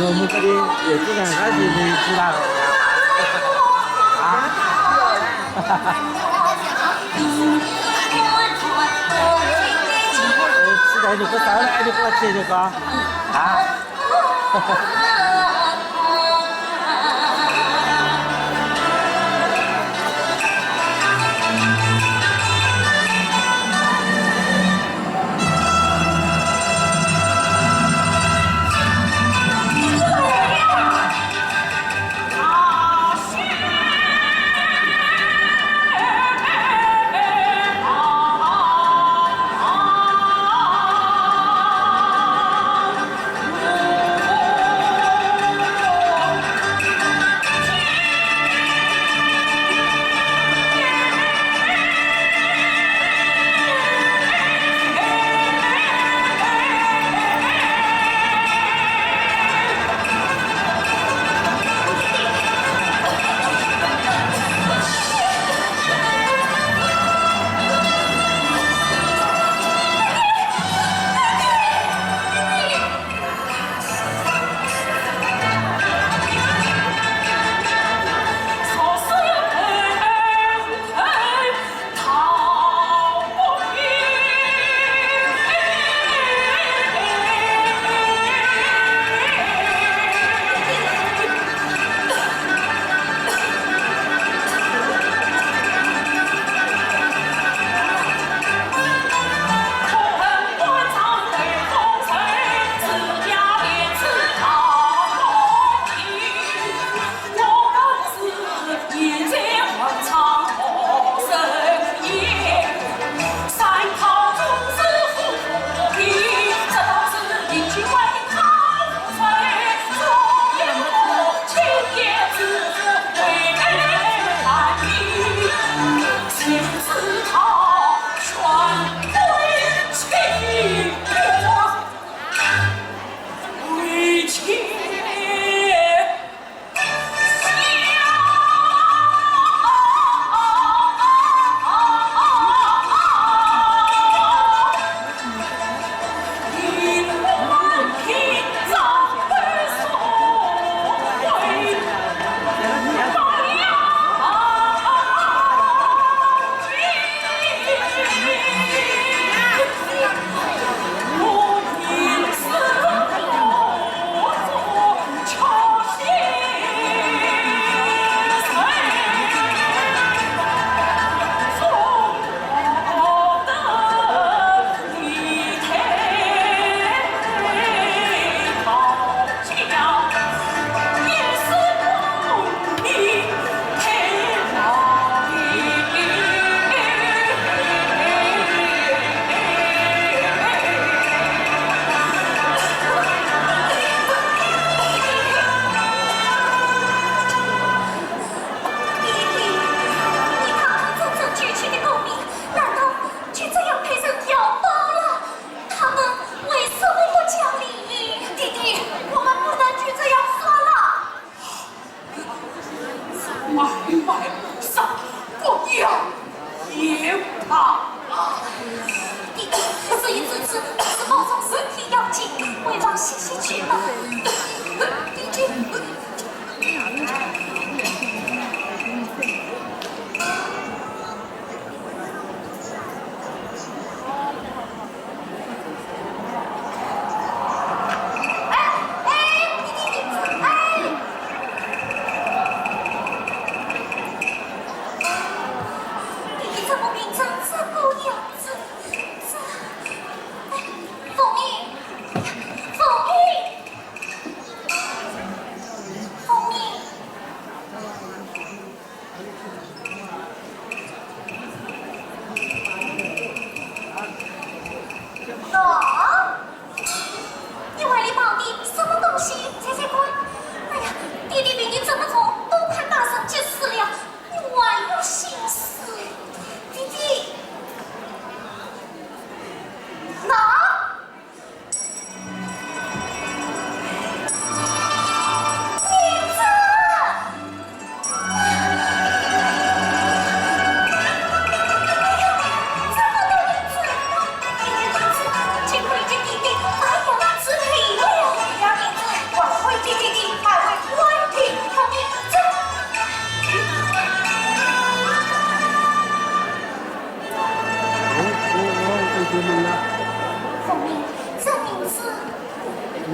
我们这里也基本上是没知道的啊。吃的就不烧了，就给我吃这个啊。洗洗去吧。弟弟。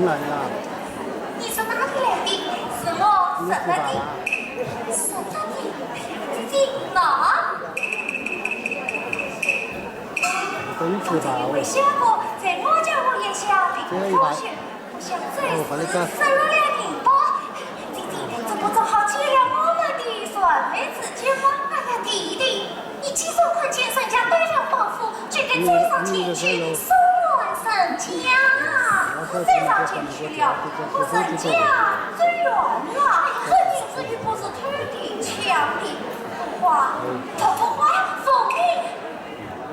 来啦！你是哪里来的？是我生了的。生了的，弟弟哪？真知道。没想过，在我家我也晓得。我想最生了2年多。弟弟，这不正好接了我们的算妹子姐吗？哎呀，弟弟，你几手块钱身家对方保护，却跟嘴上前去送我身家。再上前去呀，我身家最软了，肯定是与不是土地强的。不花，凤鸣，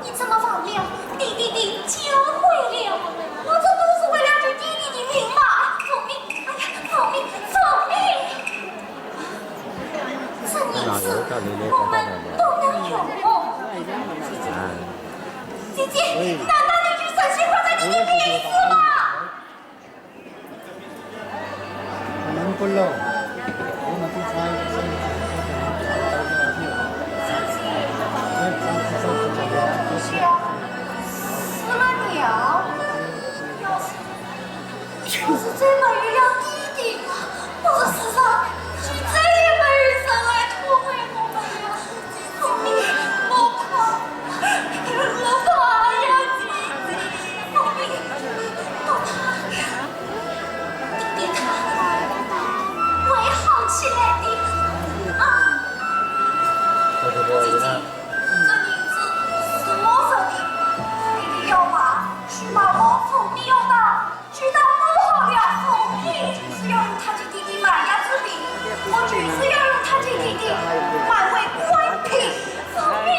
你怎么忘了弟弟的教诲了？我这都是为了你弟弟的命嘛！凤鸣，哎呀，凤鸣，这一次我们都能有梦。姐姐，难道你去生气挂在你的鼻子吗？不漏，我们都猜。是啊，死了鸟。要是真没遇了弟弟，我这世上就再也没人生来拖累我们了。凤鸣，我怕呀，弟弟，凤鸣，我怕弟弟他会好起来的啊！姐姐，这名字是我生的，弟弟要骂是骂我凤鸣有道，直到我好了凤鸣，是要用他的弟弟买呀之病，我只是要用他的弟弟买回官品，凤鸣。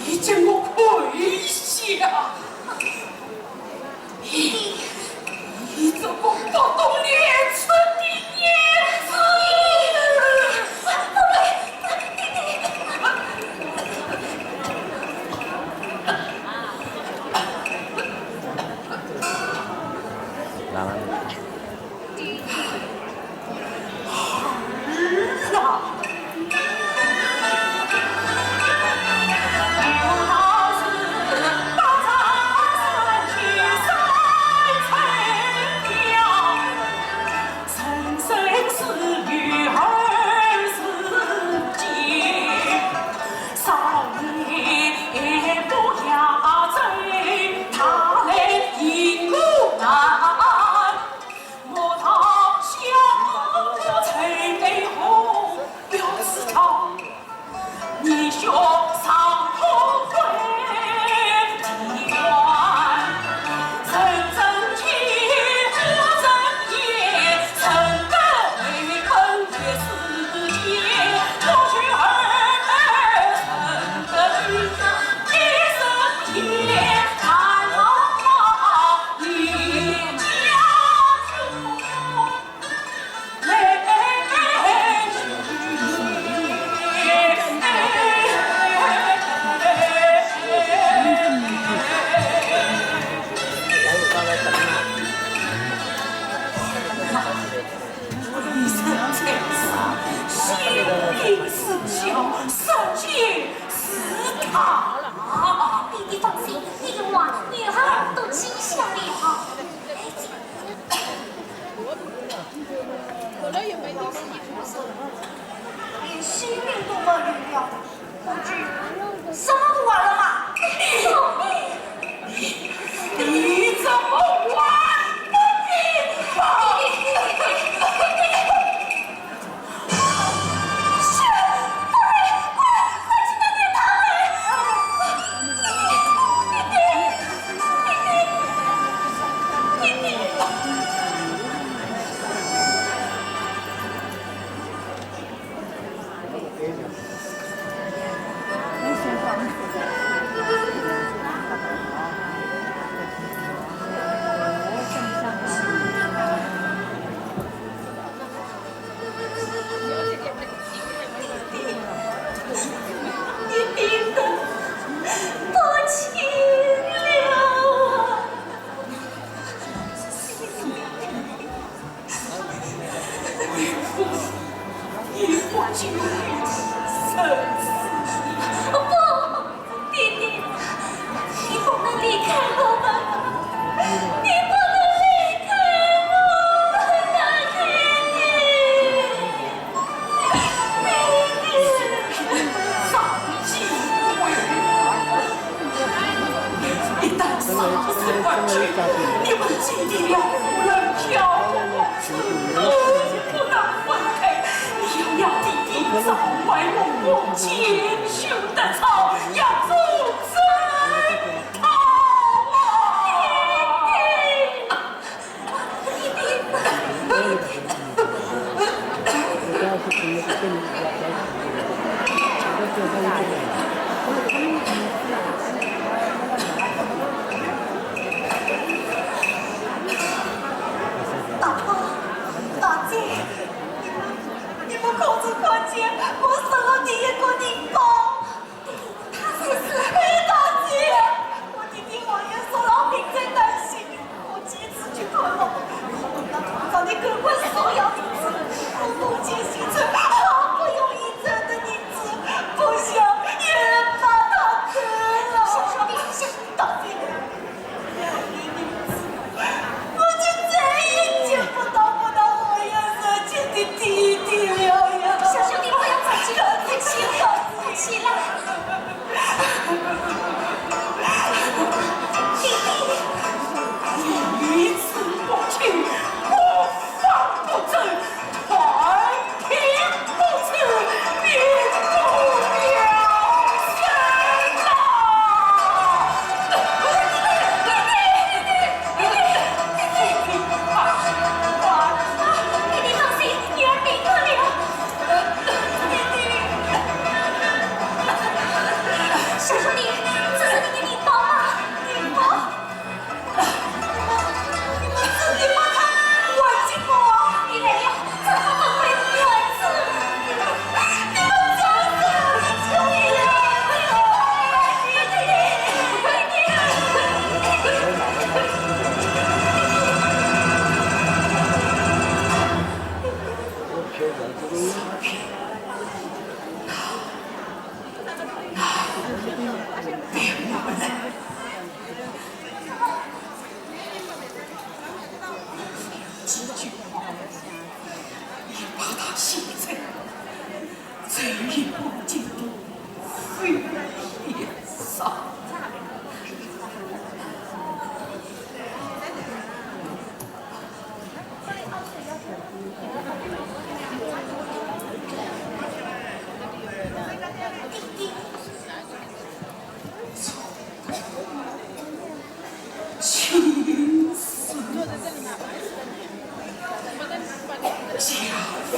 你见我跪下！你怎么搞动连村的叶子？来等啊。一生在上，心灵是桥，世界是塔。弟弟放心，那个娃女孩都记下了。连心灵都没有了，不知什么不玩了吗？你怎么玩的你吧？是，大瑞，快去那边他们！弟弟。你们今天要夫人漂不能分开。你要弟弟早怀龙凤，千秋的草要走真好大哥，大姐，你们口子快些，我死了你也过你吧。他才是大姐，我弟弟王爷说老病在担心，我几次去看了，那床上的各位所要的字，我不解心存，好不容易挣的银子，不想也把它割了。小兄弟，大姐。我就再也见不到我也热情的弟弟了呀！小兄弟，不要着急，快起来，快起来！弟弟，一次不去，我方不正，团平不吃，民不聊生啊！弟弟放心，女儿没得了。小兄弟，这是你的礼包吗？礼包？你们自己把它玩进我！你来了，这他们会乱子！你们真是救命这句话，你把它写在这一部经的扉页上。青丝。家父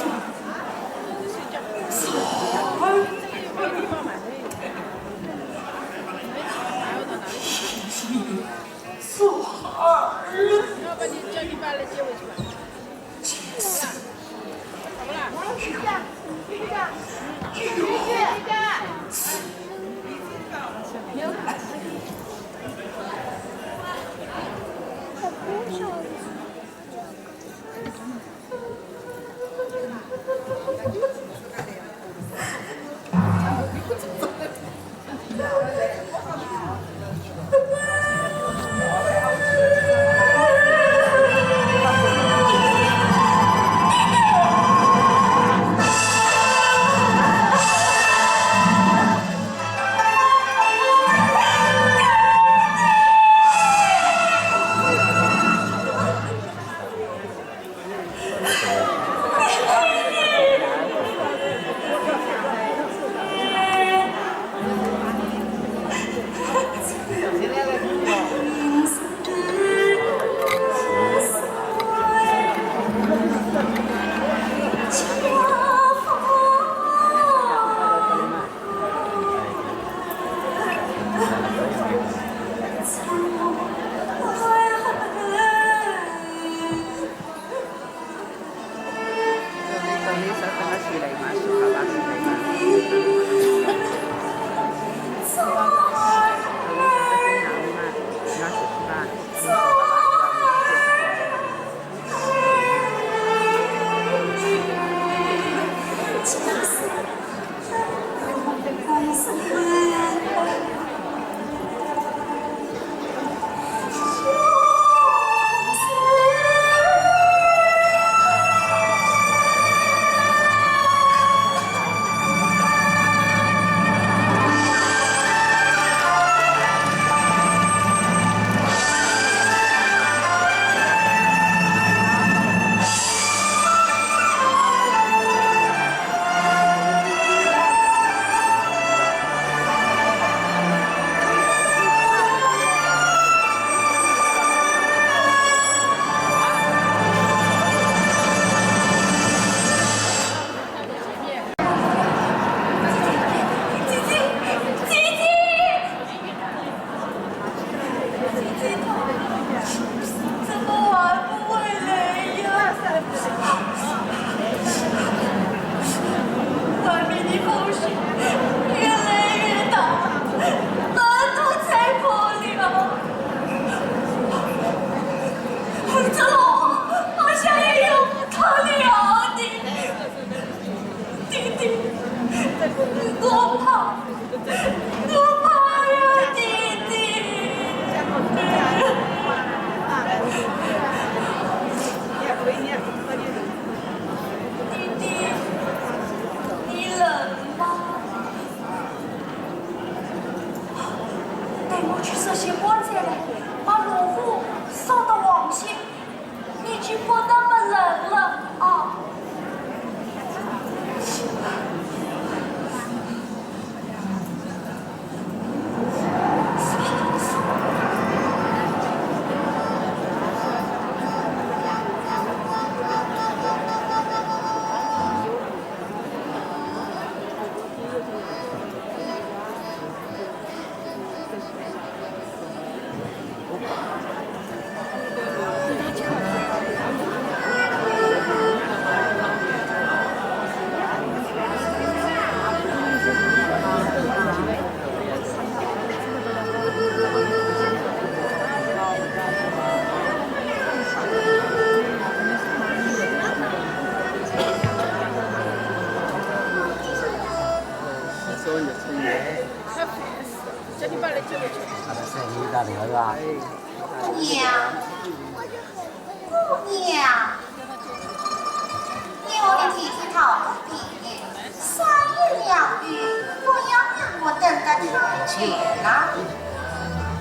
钱呐？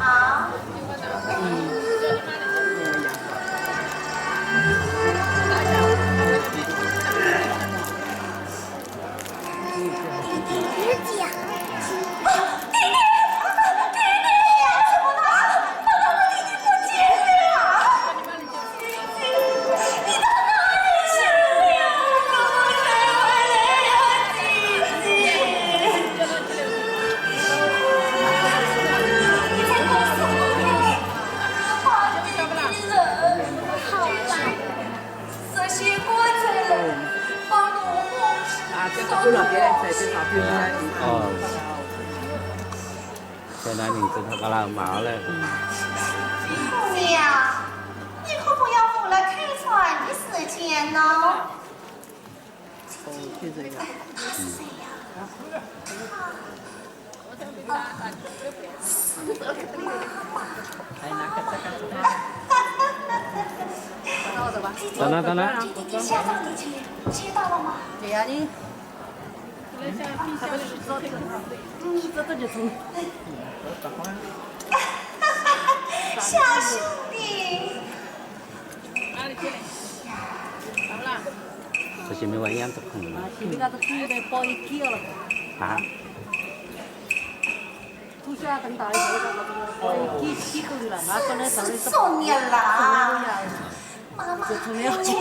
啊？弟弟呀！弟弟！弟弟呀！怎么了？妈妈的弟弟不见了！弟弟，你到哪里去了呀？怎么才回来呀，弟弟？你在告诉我，把弟弟人好了，这些锅菜人把萝卜。哦，现在名字他กำลังมาเลย 姑娘，你可不要误了开船的时间呢。他是谁呀？等等等等，弟弟下葬地址知道了吗？对呀，你。小兄弟，这是没玩样子可能啊。送你啦！妈妈，求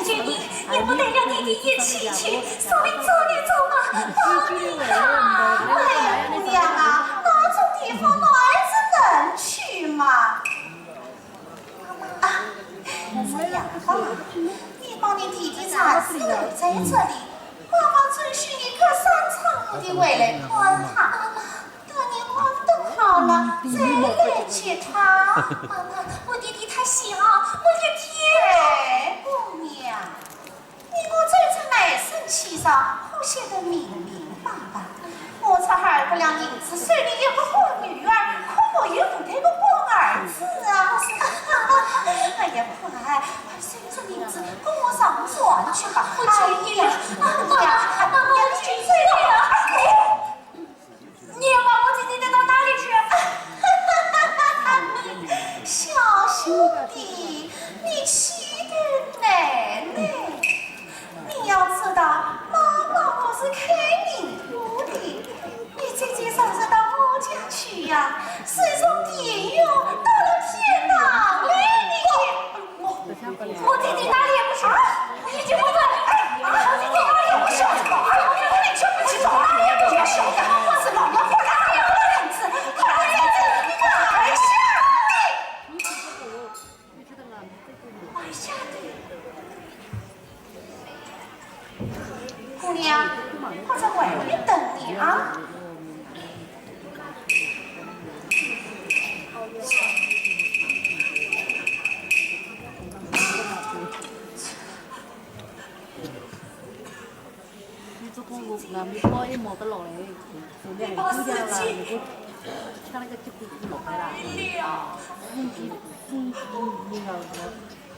求你，也不得让弟弟一起去，送你走你走嘛，帮你啦！哎呀，姑娘啊，那种地方哪儿子能去嘛？妈妈，这样吧，你帮你弟弟暂时留在这里，妈妈准许你隔3场的回来看他。等你忙都好了，再来接他。妈妈，我弟弟太小，我的天！姑娘，你我这次乃生气上好写得明明白白。我才孩不了银子，虽然有个好女儿，可我也不得个好儿子啊！哎呀，快，快随着银子跟我上船去吧！哎呀，妈妈，去睡了。你要把我弟弟带到哪里去？小兄弟，你气得奶奶！你要知道，妈妈我是开明路的，你姐姐上次到我家去呀，是从地狱到了天堂里我弟弟哪里也不是，我已经不对，我弟弟哪里也不是，我跟你说不清楚，哪里也不是，我是老娘不干了的人子，快点来下地，姑娘，我在外面等你啊。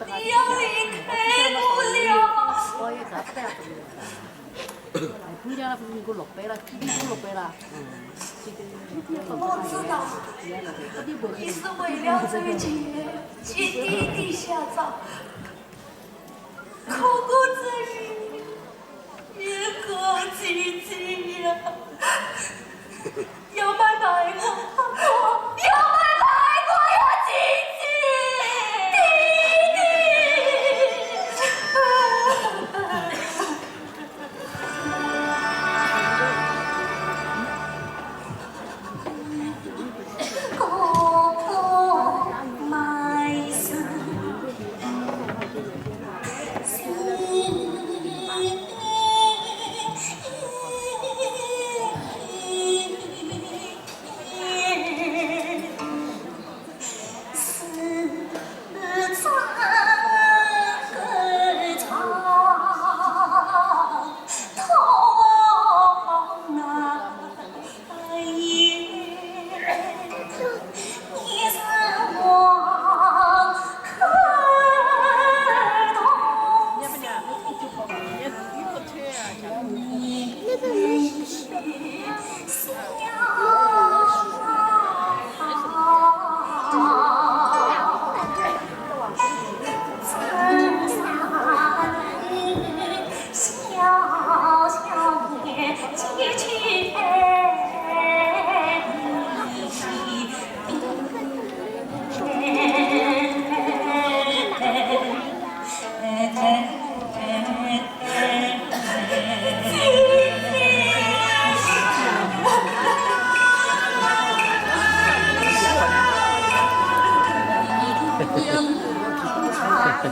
你要离开不了。我知道，你是为了这个钱去弟弟下葬，可过这日也可凄凄呀！要买白果，要买白果呀，姐姐，弟弟。我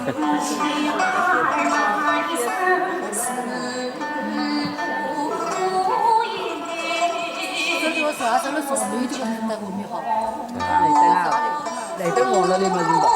说啥子都说没有这个年代文明好。来等我了，你们知道。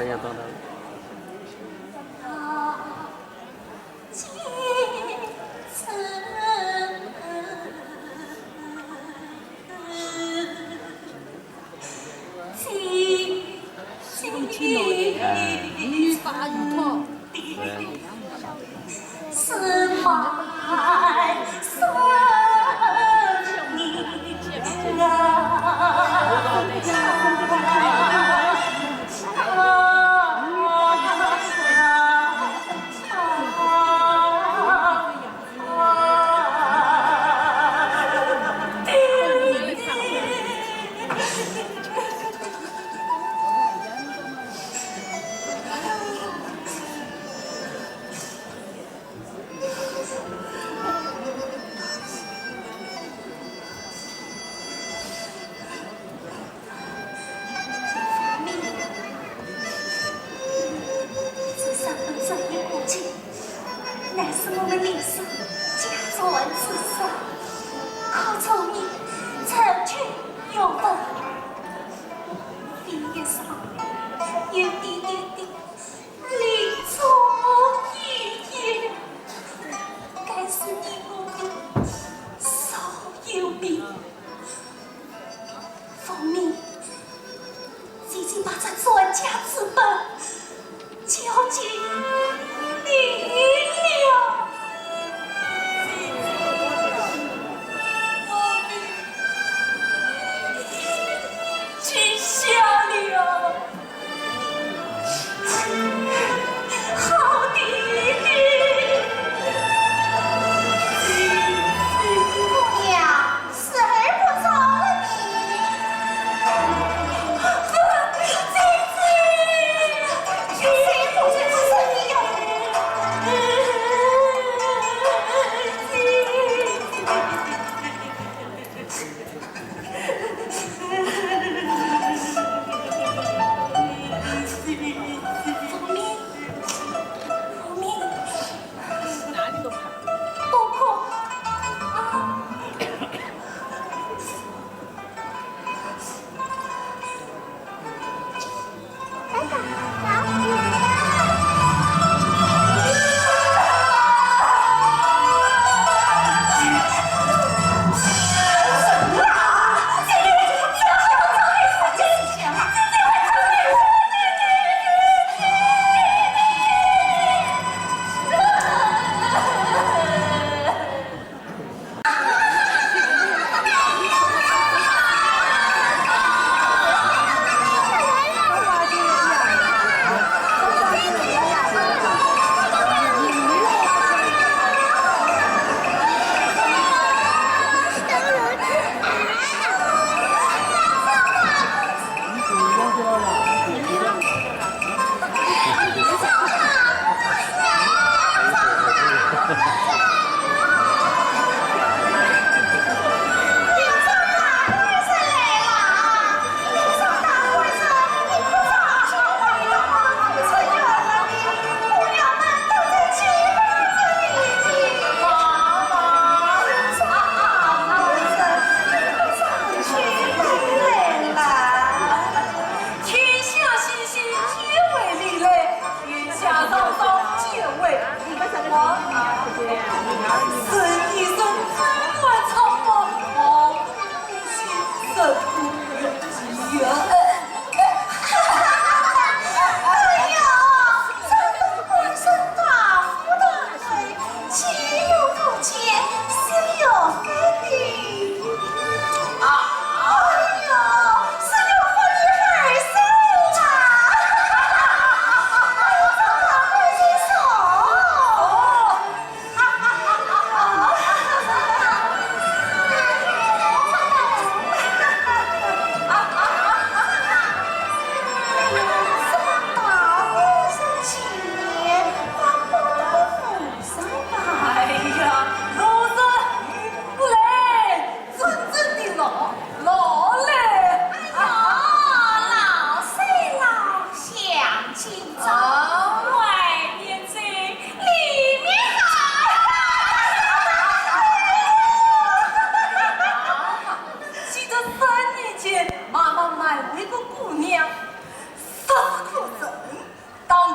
要装的。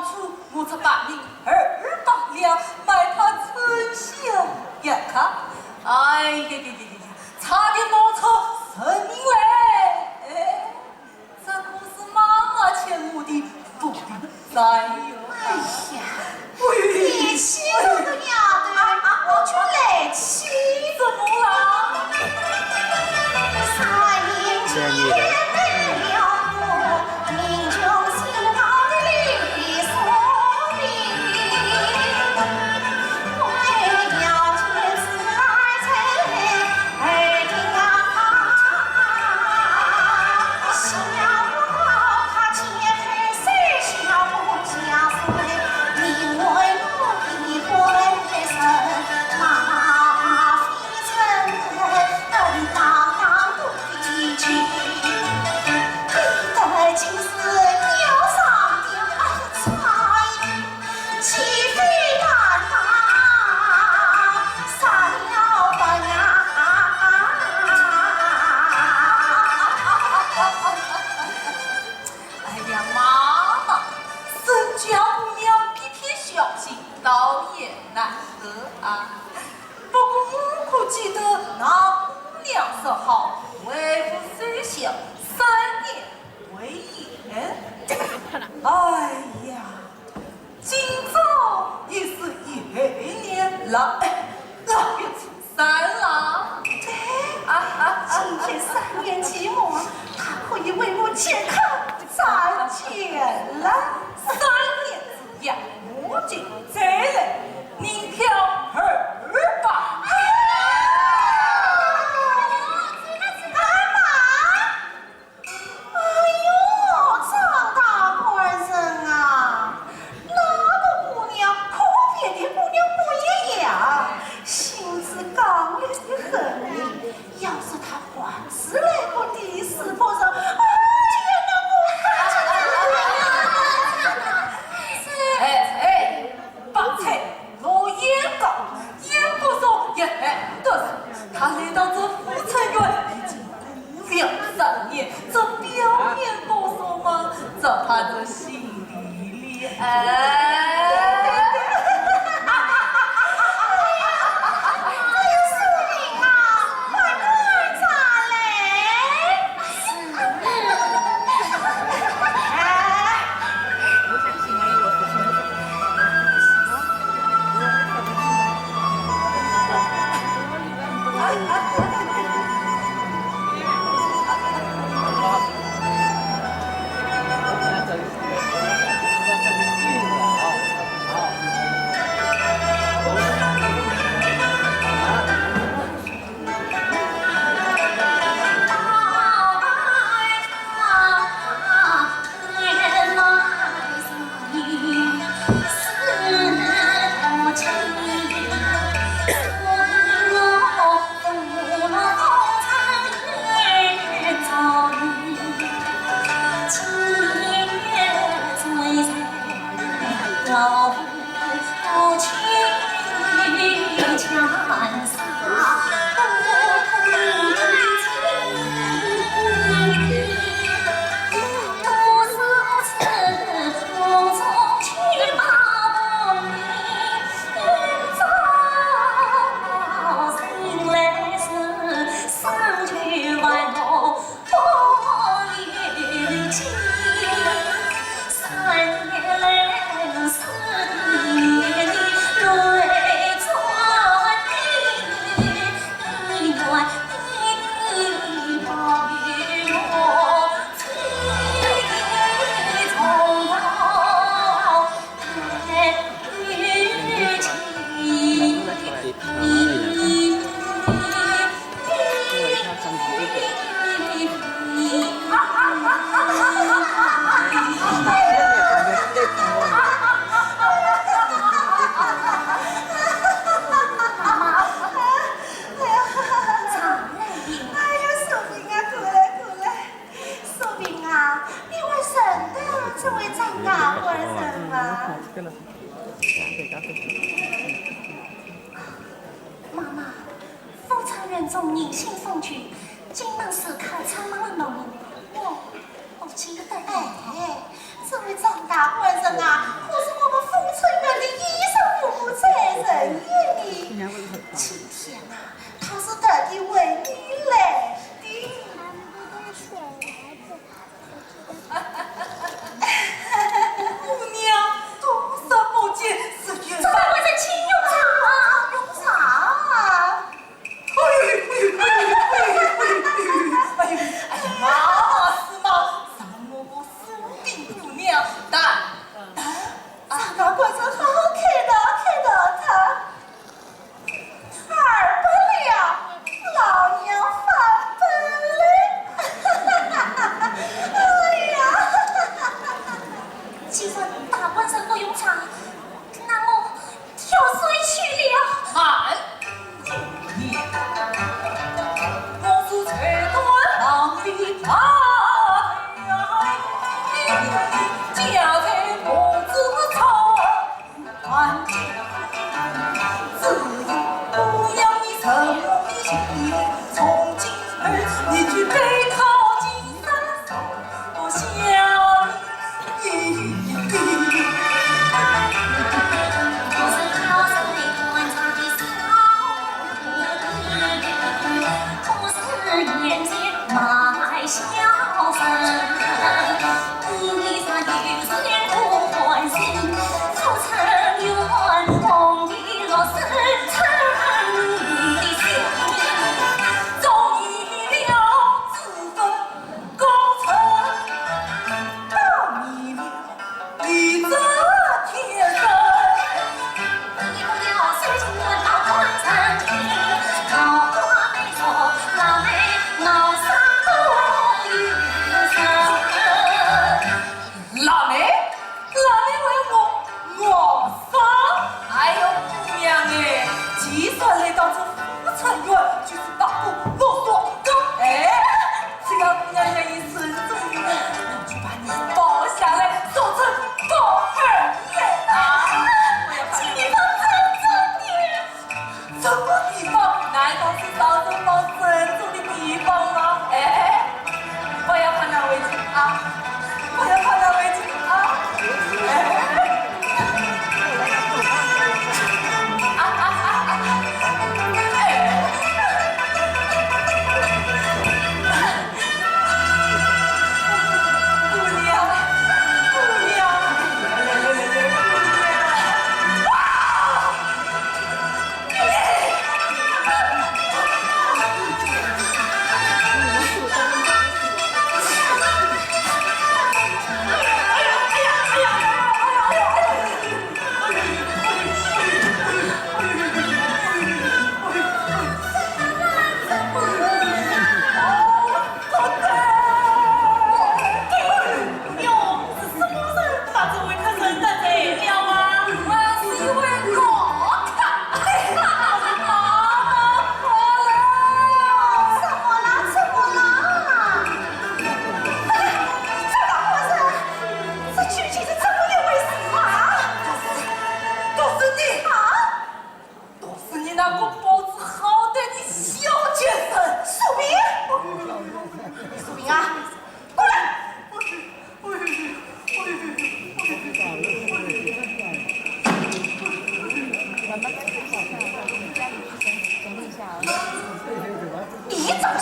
初我才把你200两买他春宵眼看，哎呀呀呀呀，差点冒出神位！哎，这可是妈妈欠我的福利债哟！哎呀，你欺负个丫头，我就来气。怎么了？三年前也得了我，民众心高的理所应。为了天子而才而定想不好他揭开谁小不家孙，你我路的婚身，马飞尘等当当不提起，得今是牛上的菜，岂非大堂杀了吧呀？哎呀，妈妈，生家姑娘偏偏小心，倒也难得啊。不过我可记得那姑娘说好，为父虽小，3年为言。哎呀，今朝已是1年了，2月初3了。今天3年期末，他可以为我健康攒钱了。 3年之痒，我就再来，您票200。他来到这富城院已经姑了3年，这表面不说嘛，这怕这心里妈妈，富城人中人性风趣，金门时刻苍茫的农民，我记得哎，这位张大官人啊，可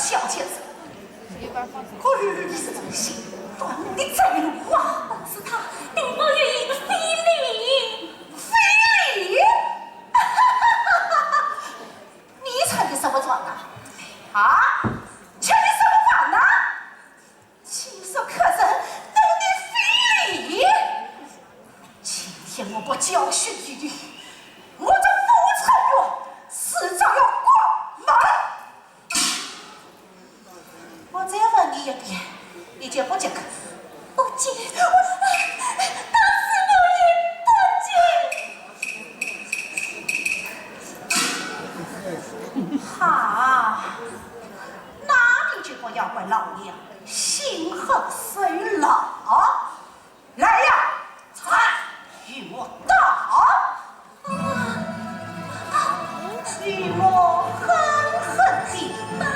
小贱子，心断的贼奴啊！是他定我愿意的非礼，非礼！你穿的什么装啊？啊？穿的什么装啊？亲手客人弄的非礼！今天我不教训你，我这傅成月迟早要过门。我再问你一遍，你接不接客？不接，当时我也不接。好，那你就不要怪老娘心狠手辣。来呀，菜与我打！与我狠狠地打！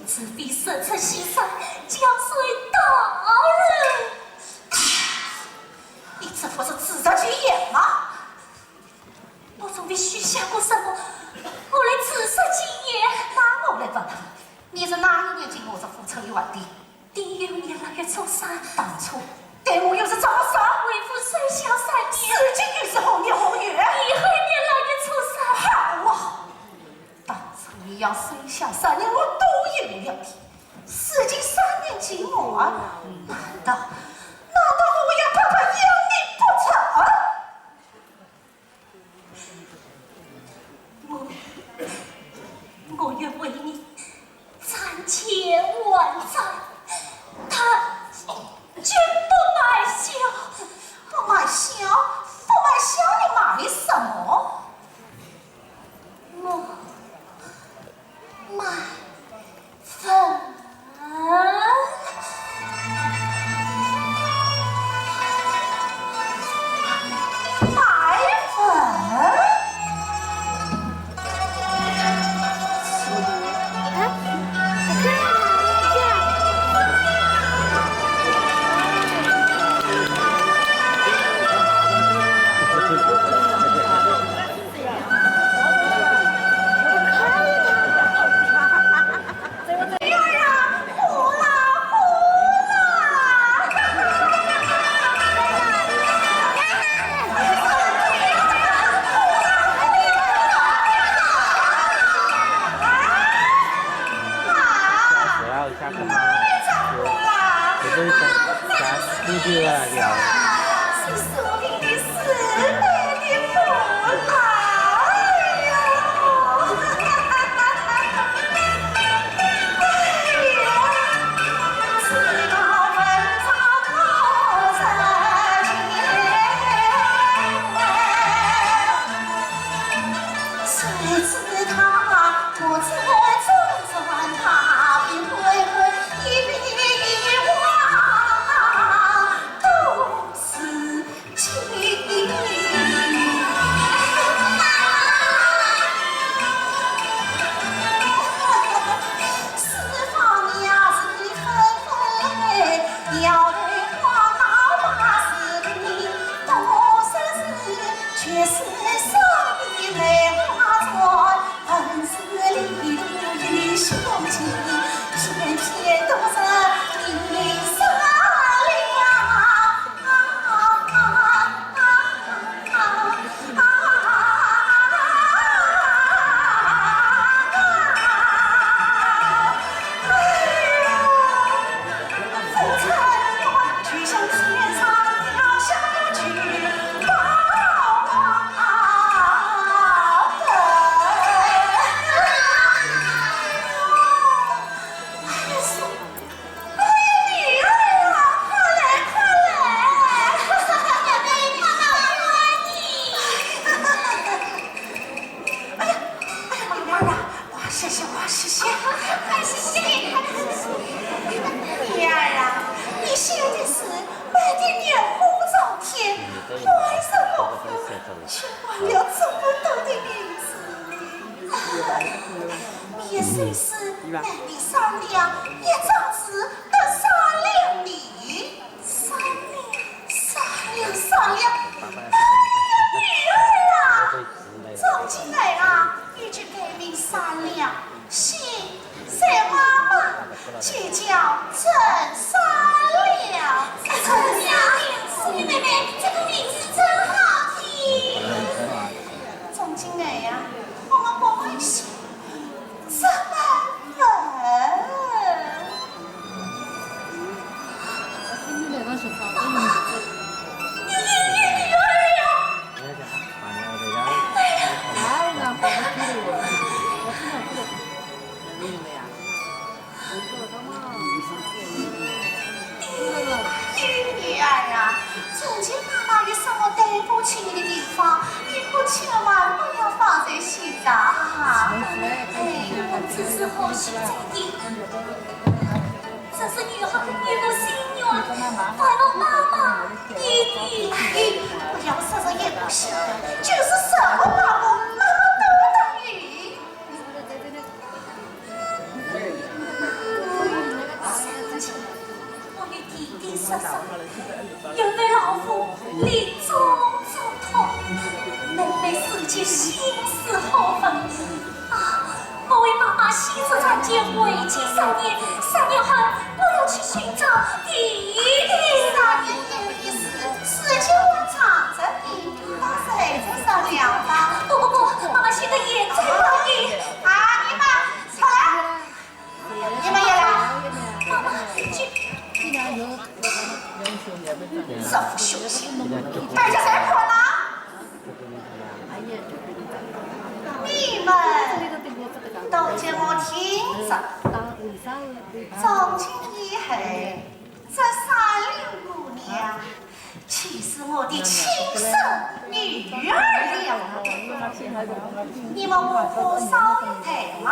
此必生辰西山，将随大人。你这不是自作己眼吗？我总必须想过什么，我来自食己也。那我来问你是哪一年进我这府城院的？第6年2月初3，当初对我又是怎么说？为父生肖3年，事情又是后年后月。乙亥年2月初3。好啊！当初你要生肖3年，我都有了的。事情3年进我，难道我要白白养你不成？我愿为你暂且万载，他绝不卖笑。不卖笑？不卖笑？你卖什么？我卖粉。句了，对吧？是宿命的四妹的父哎呀！也虽是美丽善良，也长子的善良你，善良。哎呀，女儿啊，从今来啊，你就改名善良，姓谁妈妈就叫陈善良。陈善良，妹妹，这个名字真好听。从今来呀，我们不会姓。什么人？你那个是啥？你女儿呀！女儿啊，从前妈妈有什么对不起你的地方，你可千万不要放在心上啊！我只是好心这的，这是女孩女的心愿，带我妈妈弟弟，我要说也不行，就是什么把我妈妈都等于。我与弟弟说因为老父临终走痛，妹妹死前心思好分啊！我为妈妈牺牲参见为期3年，3年后我要去寻找弟弟。3年后的事情我藏着你，到谁子商量吧？不，妈妈现在也在等你啊！你们出来，你们也来，妈妈去。这副凶性，带着谁跑呢？你们都叫我听着，从今以后，这30姑娘就是我的亲生女儿了。你们我不少一台吗？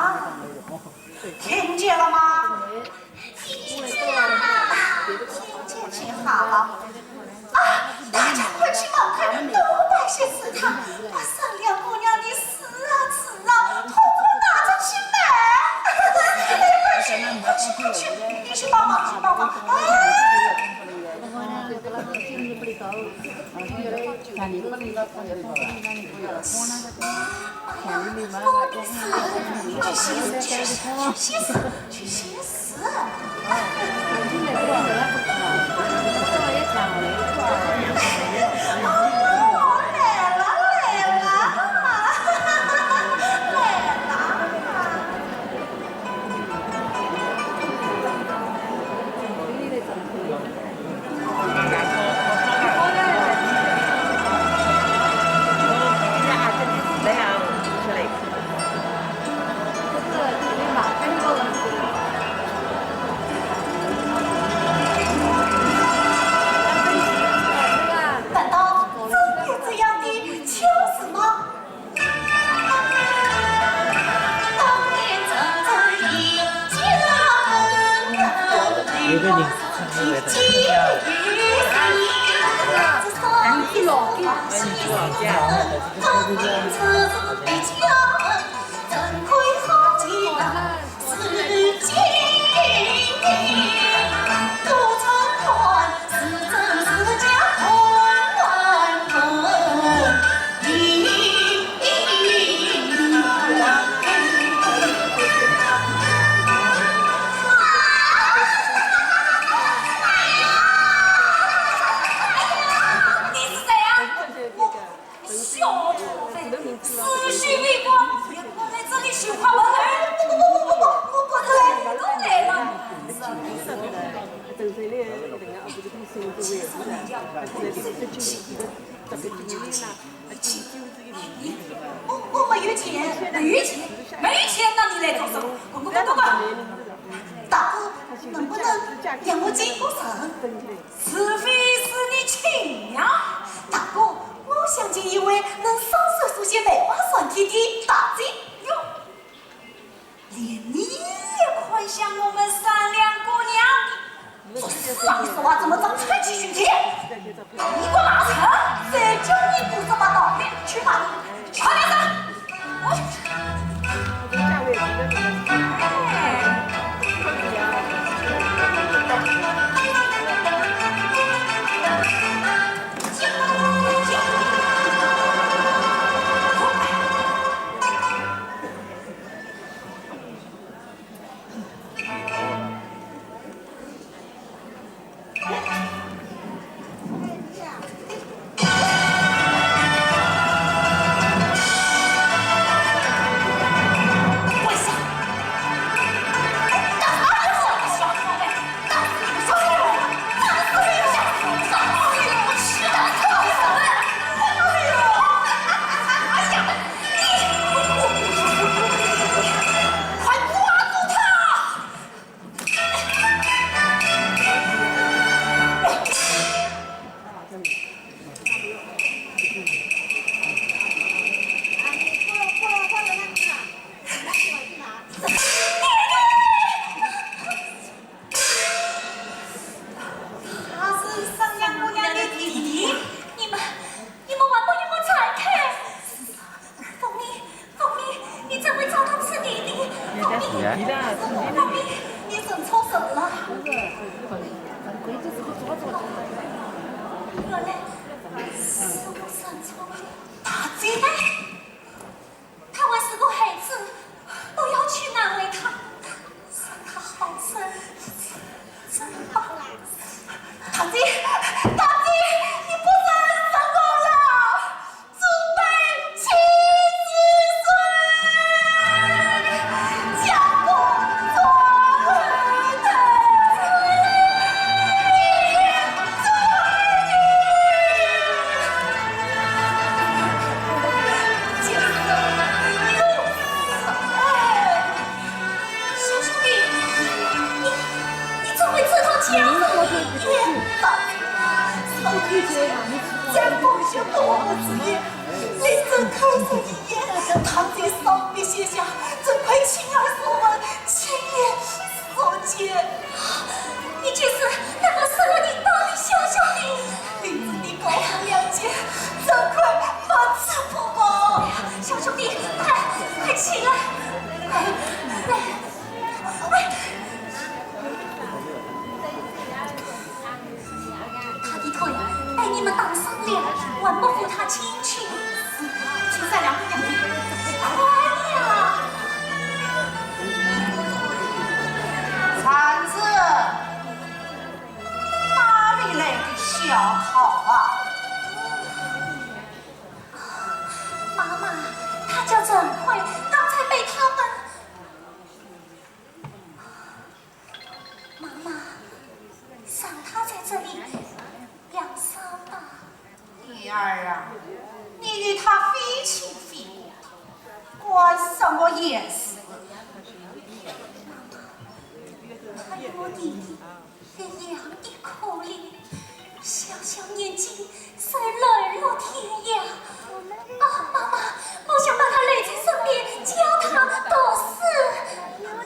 听见了吗？听见了。听见好了。啊！大家快去门口，多摆些祠堂，把3姑娘的死啊，统统拿着去卖。快去！你去帮忙，去写死！来了！有个人称为的我没有钱，没钱，那你来做什么？大哥，能不能让我进个城？是非是你请呀，大哥，我想见一位能双手书写梅花算题的大姐哟。连你也快像我们善良姑娘。做上次娃怎么长才气熏天？你给我拿成！谁叫你不这么倒霉？去吧，快点走！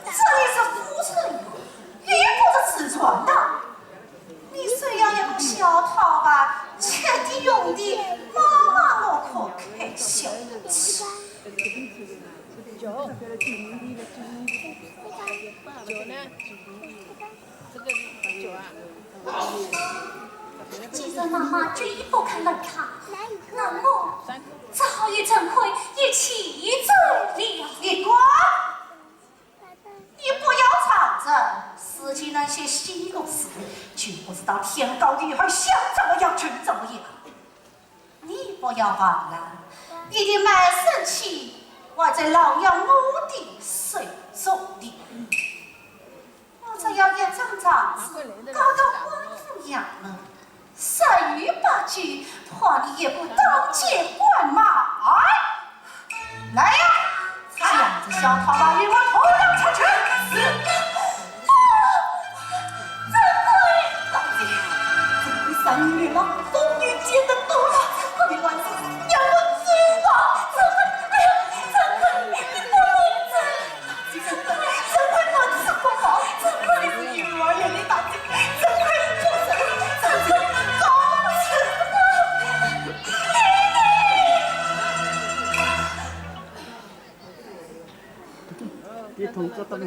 这里是浮水，也不是瓷船的。既然妈妈决意不肯认他，那么早与郑奎也弃罪了。你滚！你不要藏着，司机那些西公司，就不知道天高地厚，想怎么样就怎么样。你不要忘了，你的满生气，我在老养母的水中里。我这要一张帐子搞到官府衙门，3语8句，怕你也不当街灌马。来呀，将这小桃花与我同样出去。3语吗？风雨间的毒了，没关系，让我知道。郑奎，你不能这样。郑奎多次不好，郑奎是幼儿园的大姐，郑奎出生，郑奎高你同桌的没？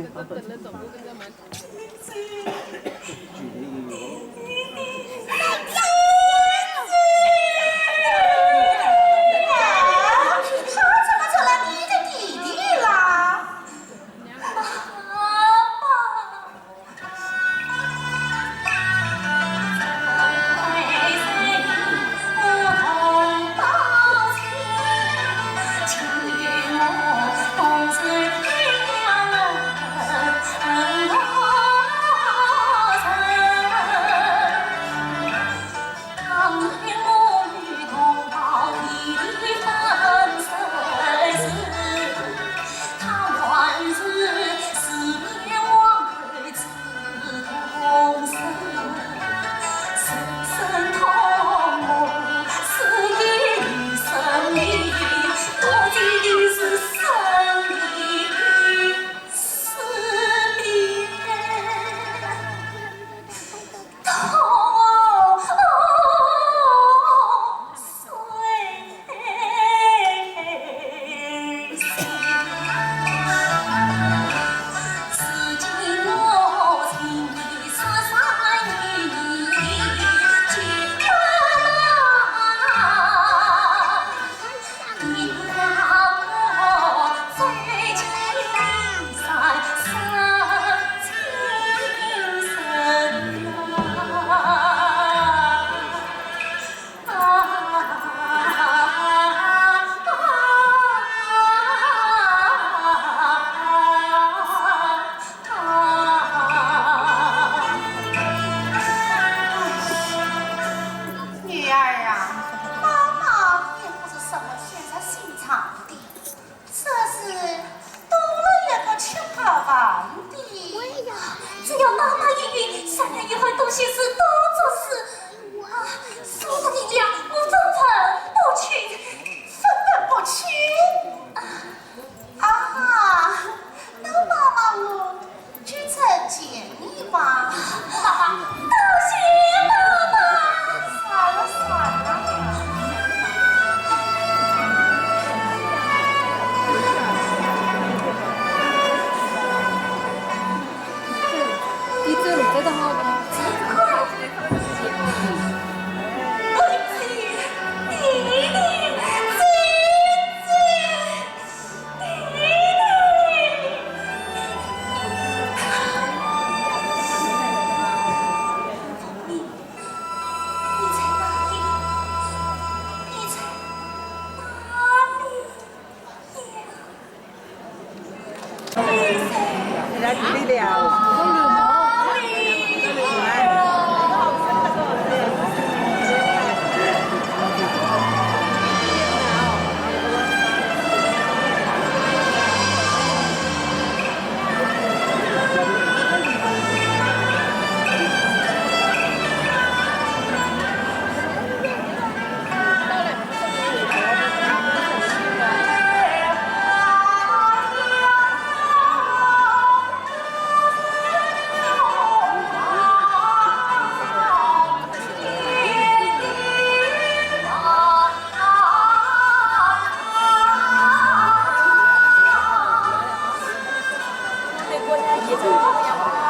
国家一走。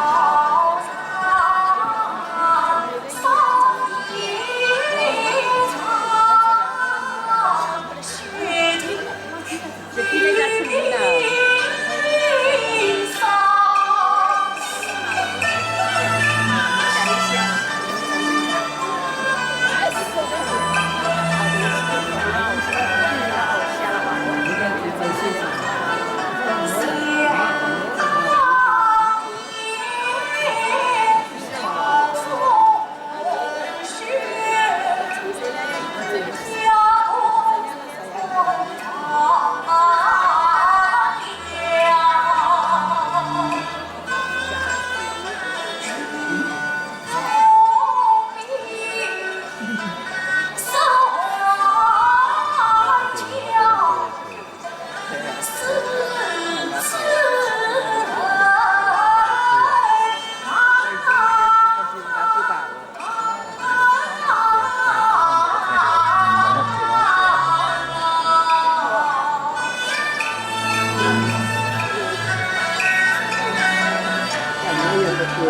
新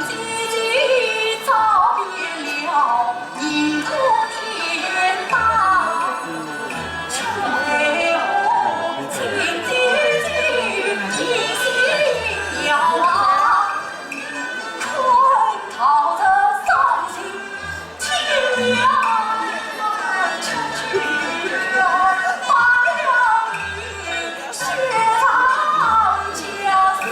姐姐早别了，泥土天大，成为我亲姐姐一心了啊，困陶着伤心天亮，出去了白了你雪藏家乡。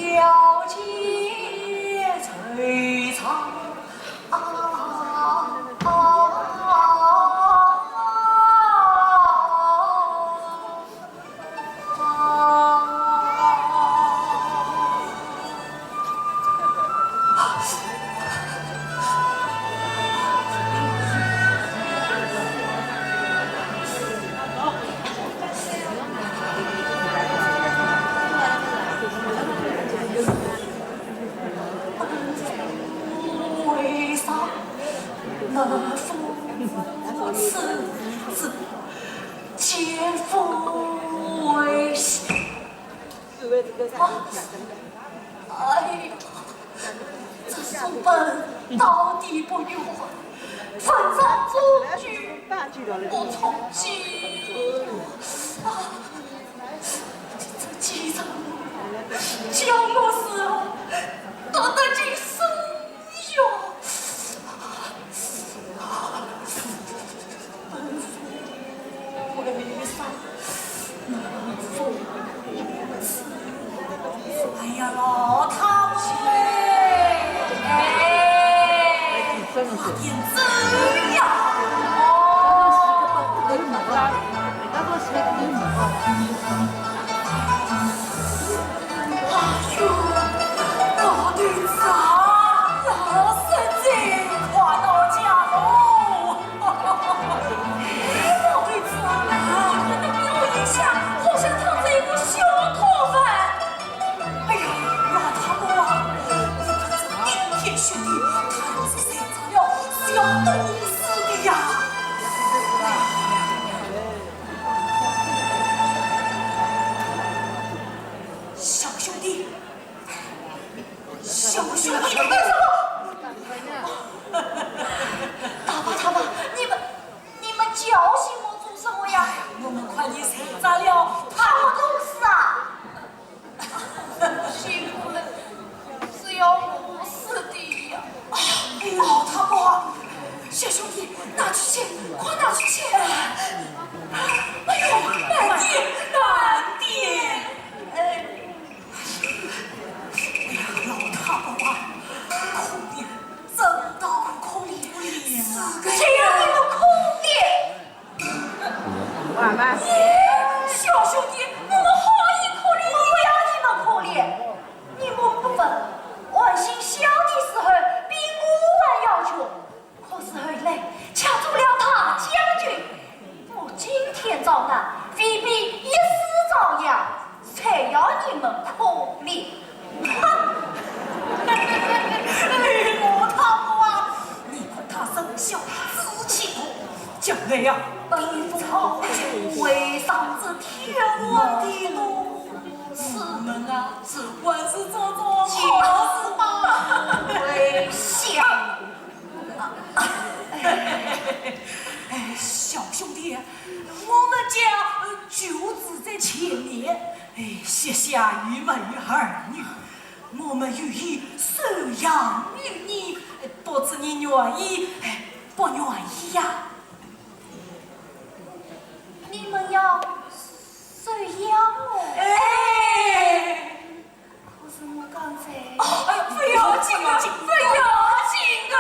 了解璀璨为啥能否此子奸夫为妻？哎呀，这书本到底不用，分赃不举，不从轻。这几层叫我死后得得进生哟。为啥能否哎呀，老太哎，点真呀！哎呦，老弟子啊，老孙子快到家喽！老弟子啊，你能给我一下，好像躺着一个小头饭。哎呀，老太婆啊，你可是顶天雪地，他要是睡着了，是要冻死的呀！小兄弟，小兄弟，干什么？大爸大爸，你们叫醒我做什么呀？我们快点睡着了，怕我冻死啊！辛苦了，是要我死的呀！哎呀，老太婆，小兄弟，拿去钱，快拿去钱！哎呦，慢点，慢点！哎呀，老太婆啊，可怜，真的可怜，谁让你们可怜？小兄弟，我们好意可怜你，不要你们可怜，你们不分，万幸小的时候比我还要穷，可是后来抢住了大将军，我今天遭难，非比一死遭殃，才要你们可怜。哼！哎，老太婆啊，你看他生小自欺我，将来呀，背负朝军为上这天王的路，此门啊，只管是做做好事吧，为相。哎，小兄弟，我们家就只在前面，哎，膝下愚昧儿女。我们愿意收养于你，不知你愿意不愿意呀？你们要收养我？哎，可是我刚才……不要紧啊，不要紧啊！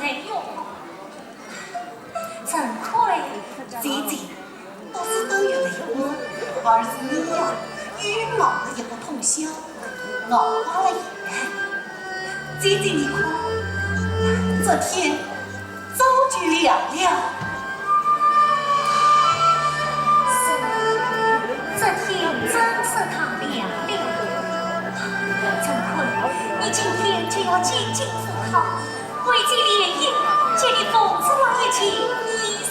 能用。怎会？姐姐，不是都有了我，而是你呀，与我也不同乡，我花了眼。姐姐你看，这天早就亮了。这天真是太亮了。怎会？你今天就要进京赴考，为见联姻，借你奉出了一件衣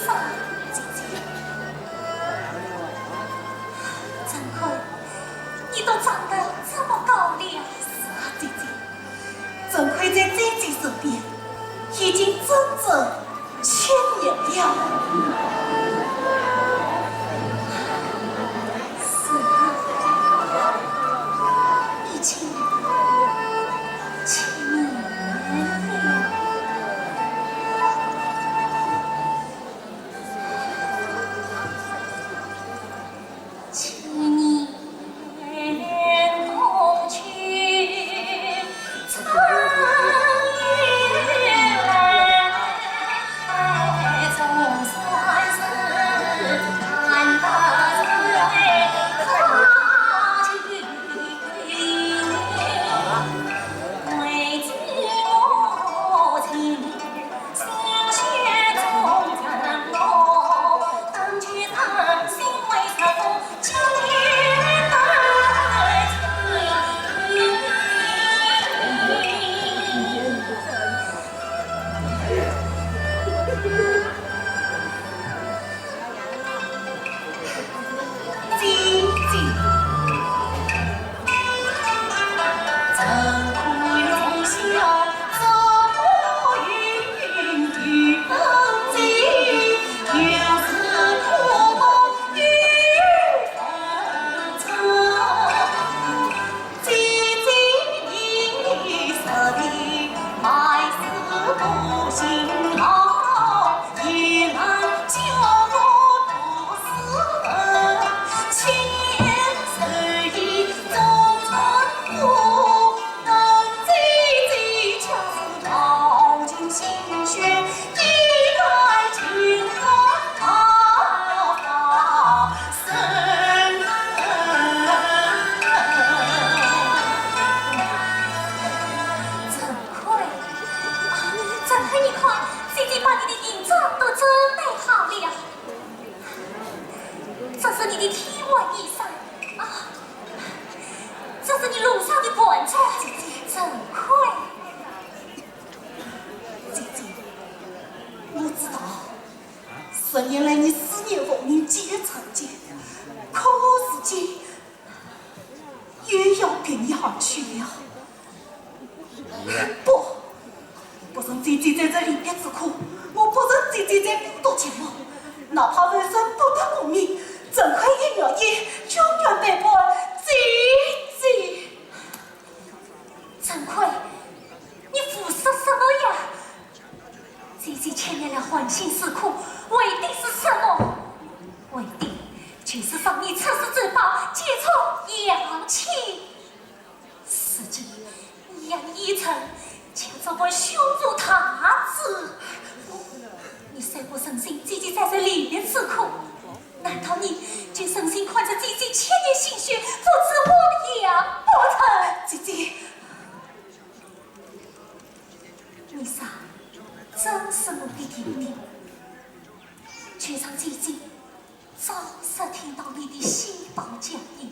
裳。怎会？你都长得这么高了？是啊，姐姐，怎会在姐姐身边已经整整10年了？是啊，已经7年了。7年同去曾远，总算是看得最踏进。为知我情，心血中沉落，当去他心为他风，就连带姐姐。怎会容笑这么云雨风景，又是托梦与风尘。姐姐你舍的来世不辛劳，也难救我不死魂。前世已终成苦，等姐姐恰似道尽心血，一代情深到发生。怎会？怎会？你看，姐姐把你的银装都准备好了。这是你的体外衣裳啊，这是你路上的本子。怎会？姐姐，我知道10年来你思念我，你结成结，可我自己也要跟你而去了。不让姐姐在这里面吃苦，我不让姐姐在孤独寂寞，哪怕人生不得功名，怎会也愿意永远陪伴姐姐？怎会？你胡说什么呀？姐姐前面的欢欣事苦，为的是什么？为的就是让你测试之宝，解除阳气。实际杨一成将这本羞辱他子，你谁不相信姐姐在这里面吃苦？难道你就诚心看着姐姐千年心血付之汪洋不成？姐姐，你啥真是我的弟弟，却让姐姐早日听到你的希望降临，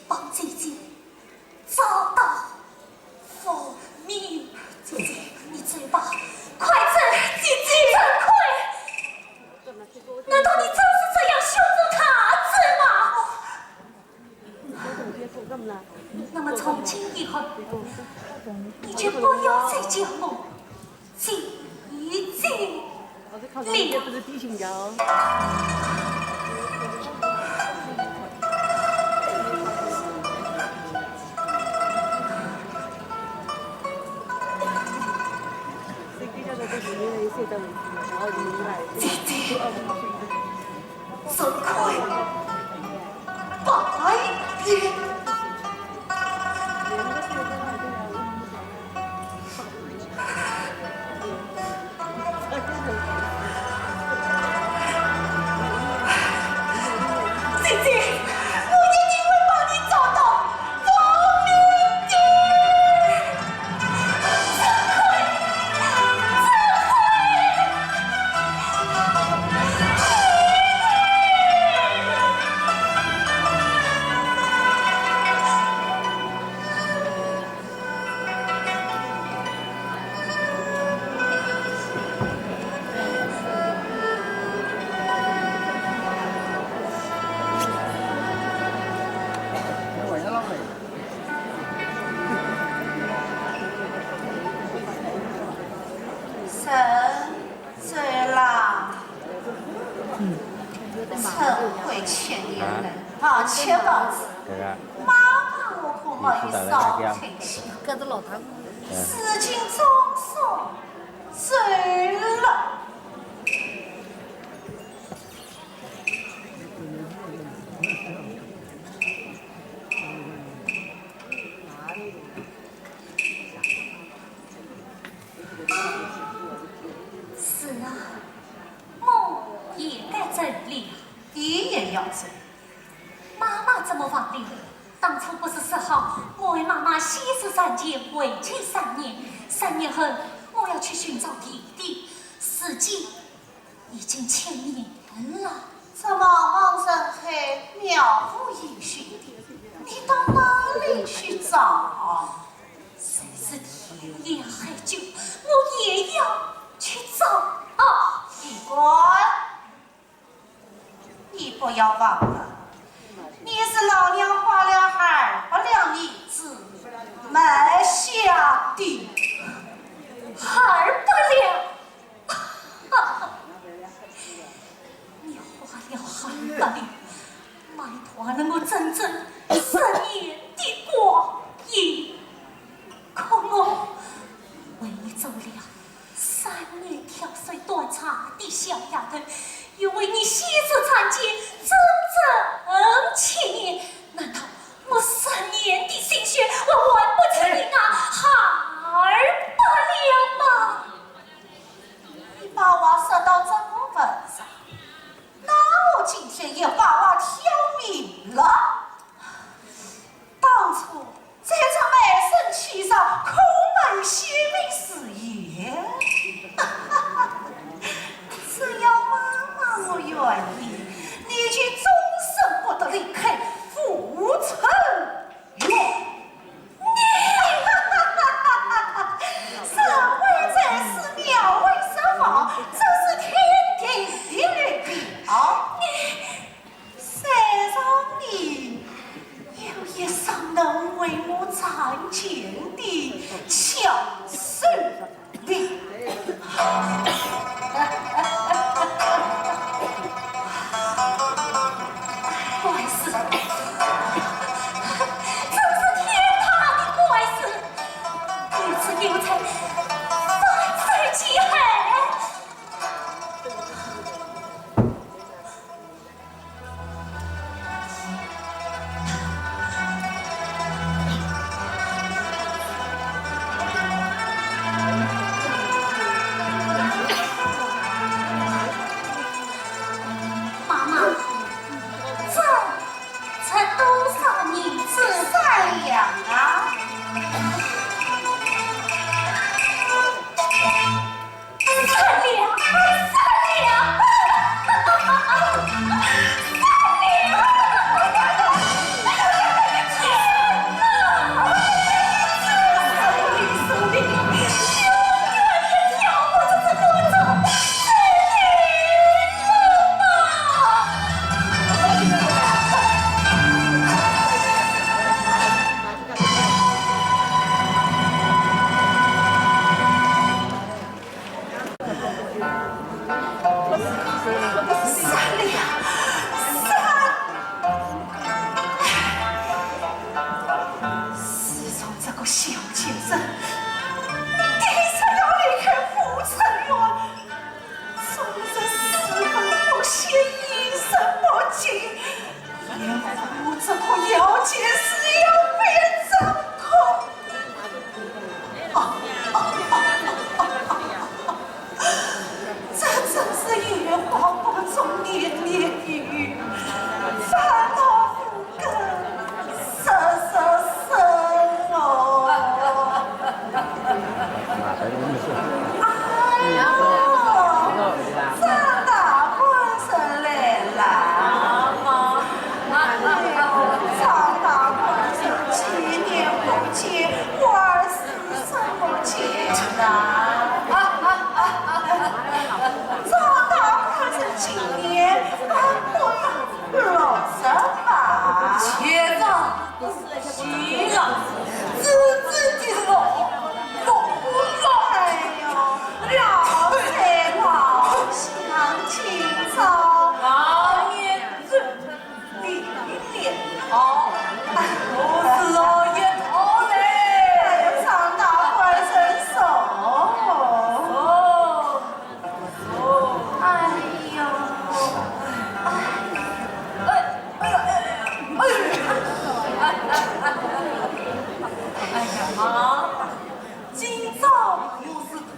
帮姐姐找到福命。姐姐，你嘴巴快走！姐姐，怎会？难道你真是这样羞辱他子吗？那么从今以后，你就不要再叫我姐姐了。姐姐，怎会白变？没少听说，搿是老大姑。事情总算成了。是啊，梦也该整理。你也要走。妈妈怎么忘了？当初不是说好我为妈妈西施三间，为期3年，3年后我要去寻找弟弟，时间已经1000年了。这茫茫人海，渺无音讯，你到哪里去找？虽是天涯海角，我也要去找啊！奇怪，你不要忘了，你是老娘花了200两银子买下的。200两，你花了200两，买断了我整整10年的光阴。可我为你做了3年挑水端茶的小丫头，又为你携手参见整7年，难道我10年的心血我还不起你那200两吗？你把话说到这么份上，那我今天也把话挑明了。当初在这满身旗上空门写明誓言，只要妈妈我愿意，你就终身不得离开父城院。社会在世，鸟为什么？这是天定的律条。谁让你有一双能为我展前的强势力？怪事，真是天大的怪事！如此有才，再世其海。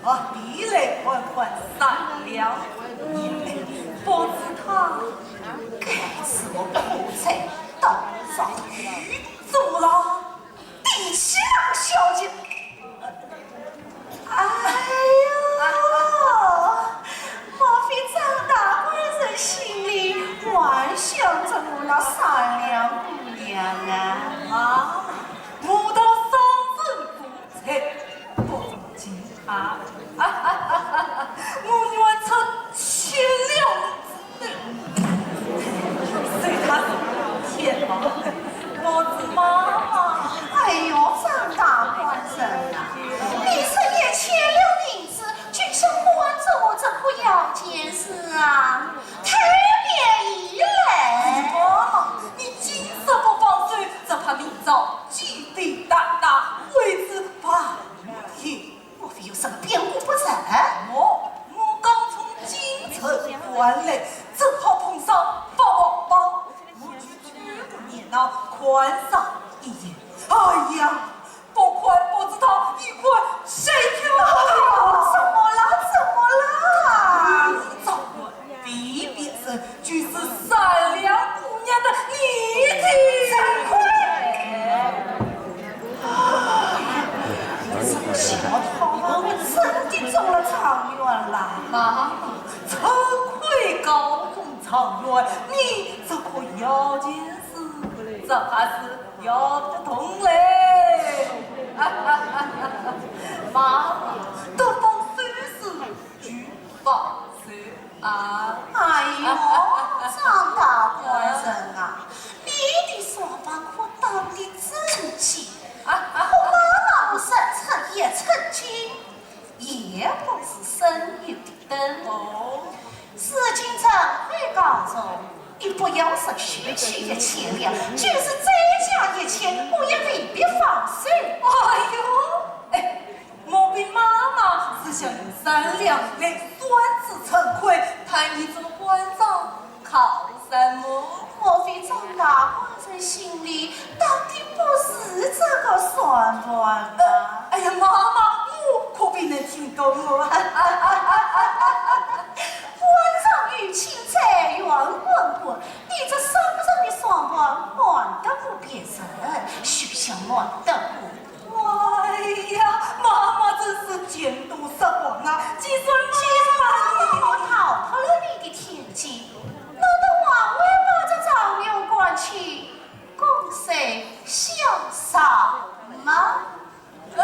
啊，地雷款款善良，不知他这次我不才到上狱卒了，第七郎小姐。哎呀，莫非张大官人心里幻想着我那善良姑娘啊？我的双子不才不惊啊！我愿成千两子，随他天王，我的妈妈！哎呦，张大官人啊，你是也欠了银子，就想还着我这不要件事啊？特别一来，妈妈，你今日不放水，只怕明早鸡飞蛋打，为之把天。莫非有什么变故不成？我刚从京城关来，正好碰上法王帮，我去个热闹，宽赏一眼。哎呀，不宽不知道，一宽谁跳？怎么了？早晚必变成俱是善良姑娘的你的惭小桃，你真的中了状元啦！妈妈，惭愧高中状元，你这可要件事，这还是要不同嘞。妈妈，得放水时举放水啊！哎呦，张大官人啊，你的双板可当得真齐，我妈妈生辰也成亲，也不是生育的灯。事情怎会告诉你？不要说区区1000两，就是再加1000，我也未必放手。哎呦，莫非妈妈是想用3两来算子惭愧，谈一座官长靠山么？莫非张大官人心里到底不是这个算盘吗？哎呀，妈妈，我可别能听懂我。官长于情财源滚滚，你这商人的双盘乱得不别人，休想乱得我。哎呀，妈妈真是监督失望啊！计算我逃脱了你的天机，难道还会把这状元关起，供谁相赏吗？怎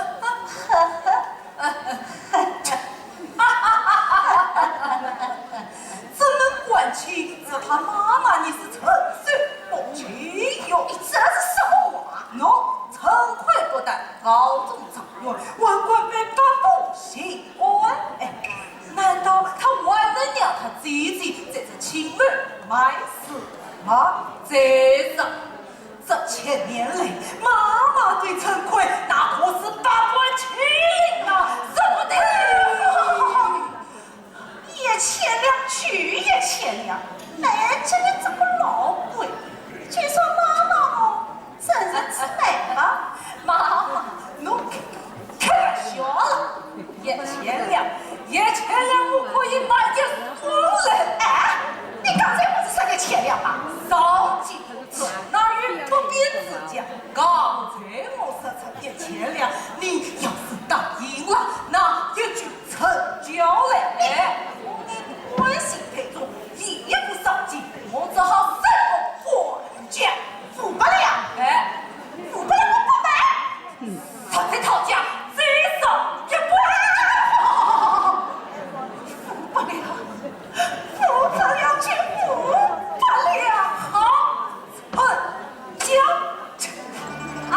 么管起？只怕妈妈你是趁水不起哟！你这是什么话？喏，惭愧不但高中状元，万贯没法不行官。哎，难道他还能让他自己在这青门卖死吗？这1000年来，妈妈对惭愧那可是8般欺凌啊！怎么的？也千两去也千两，哎，这个这个老鬼，据说妈妈哦，真是之美吧？妈妈，侬开玩笑了，1000两我可以买点光来。哎，你刚才不是说1000两吗？少几不错，那与不便之讲。刚才我说出1000两，你要是答应了，那也就成交了。哎，你关心配重，也不少几，我只好3个还价付不了，哎，付不了我不买。他在讨价，最少也不付不了，付不了就付不了。好，很讲。啊！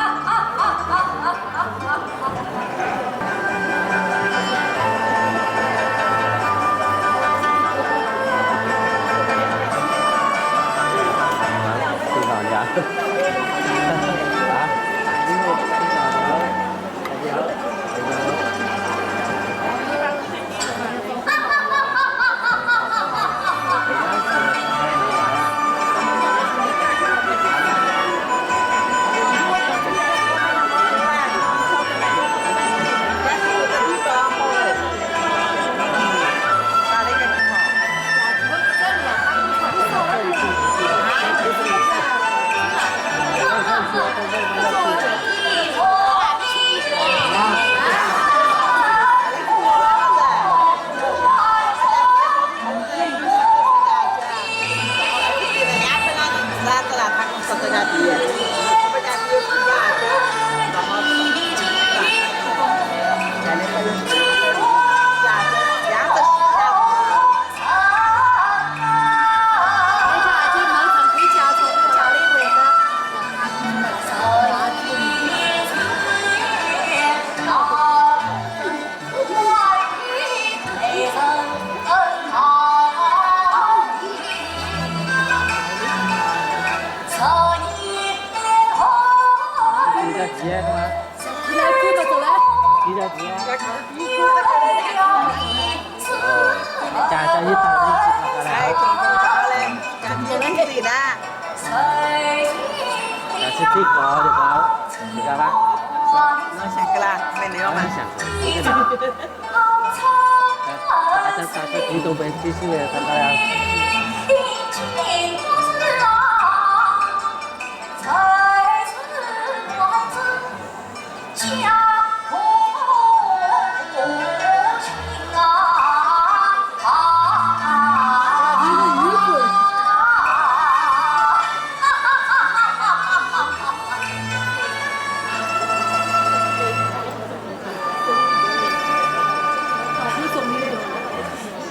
是吗？你来过到走来。几条鱼啊？哦，加上一打一起跑过来。là sẽ thích có được báo được ra bác nó sạc cái là mày nếu mà sẵn ta đi tàu bên kia xíu về thằng ta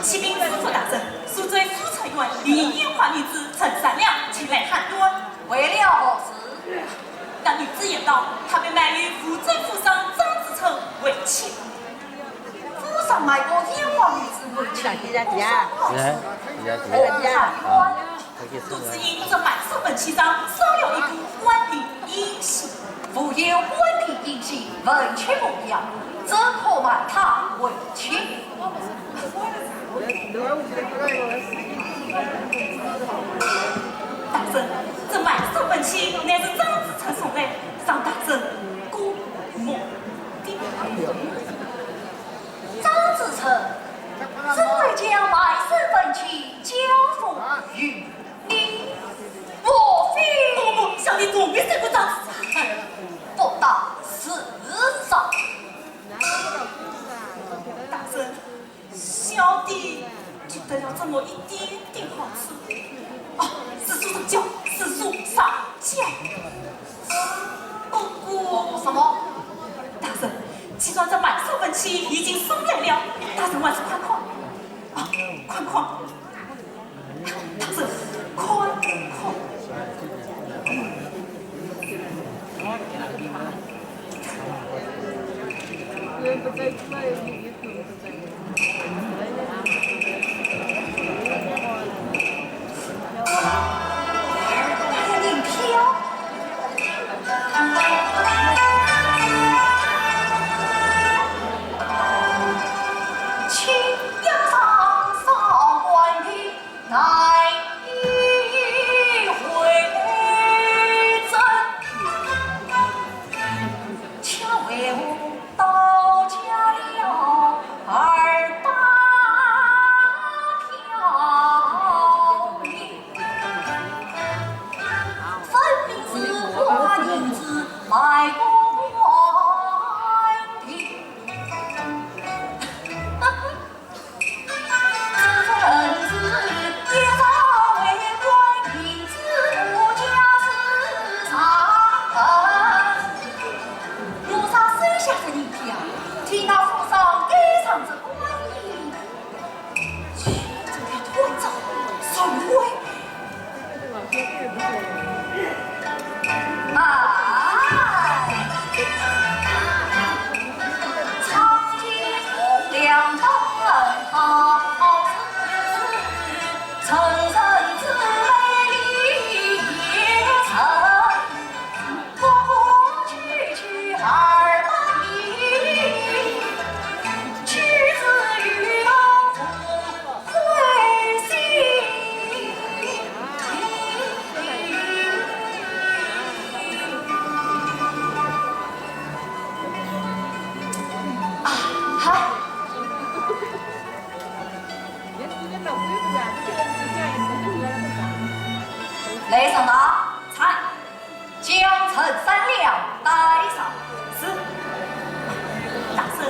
启禀司徒大人，赎罪府裁员李艳华女子陈善良前来喊冤，为了何事？那女子言道，她被卖于府罪府上张子成为妻。府上卖过烟花女子为妻，杜子英则满手本旗上少了一部万历银玺，复有万历银玺文妻模样，怎可卖她为妻？大人，这满手本旗乃是张子成送来，让大人估摸的。张子成只会将卖身本旗交付于你，莫非？不，小弟总没见过张子成。不当是上。大人，小弟就得了这么一点点好处。哦，是书上教，是书上教。不过什么？大人，既然这满手本旗已经送来了，大人万事宽宽。啊，宽宽。大人，宽宽。银票。请要上上官的来一回赠，恰为我到家了二大票银，分明是花银子买过来的。人子也早为官，银子不家是常。路上剩下的银票，替那府上给上这官银，去这边拖走，损毁。长街风凉灯好似，层层紫梅里也曾，过过去去二百里，妻子与老夫会心。雷上达，菜，将陈三两带上。是。大人，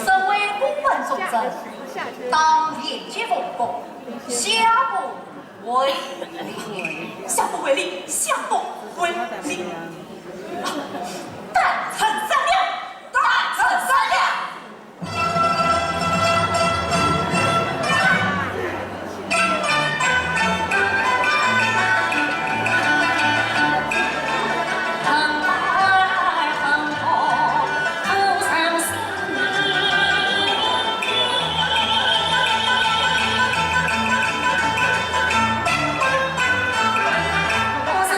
身为公文重镇，当廉洁奉公，下不为例。下不为例，下不为例。但陈三两，但陈三两。我是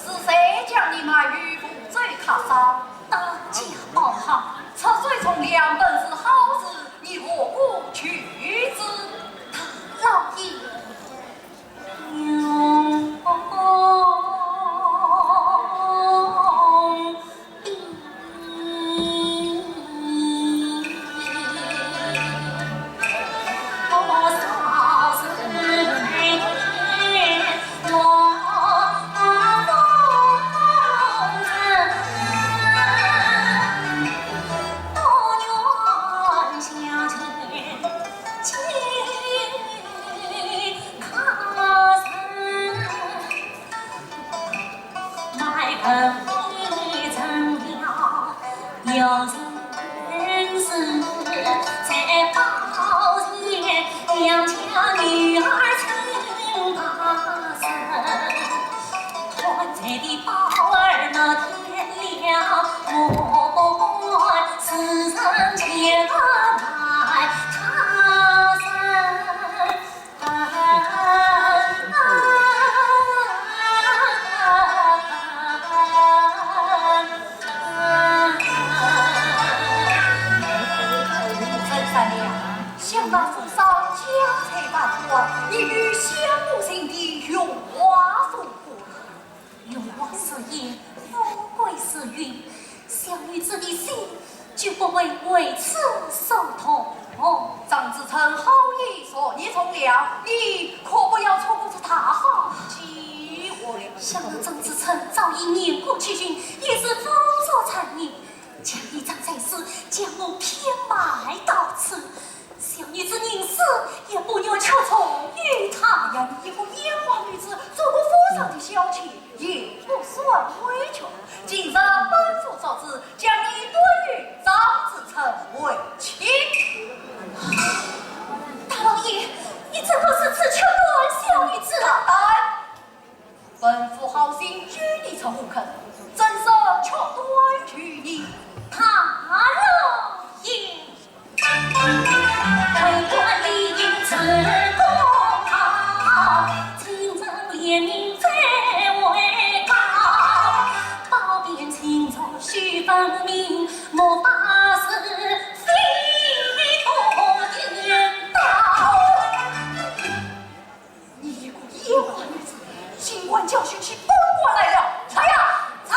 是谁将你埋于负罪卡上？大家报好，赤水从良本是好事，你何故去之？老爷。为此受痛。张子成好意说你从良，你可不要错过这大好机会。想到张子成早已年过70，也是风烛残年，将一张在世，将我偏埋到此。小女子宁死也不要求从于他呀！一个烟花女子做过府上的小妾，也不算委屈。今日本府所旨，将你对于张子成为妻。大老爷，你怎不是此求断小女子啊？本府好心与你曾无肯，怎生却断取你？大老爷。为官理应自公好，清正廉明最为高。褒贬轻重须分明，莫把是非多颠倒。你一个野花女子，尽管教训起本官来了！来呀，来！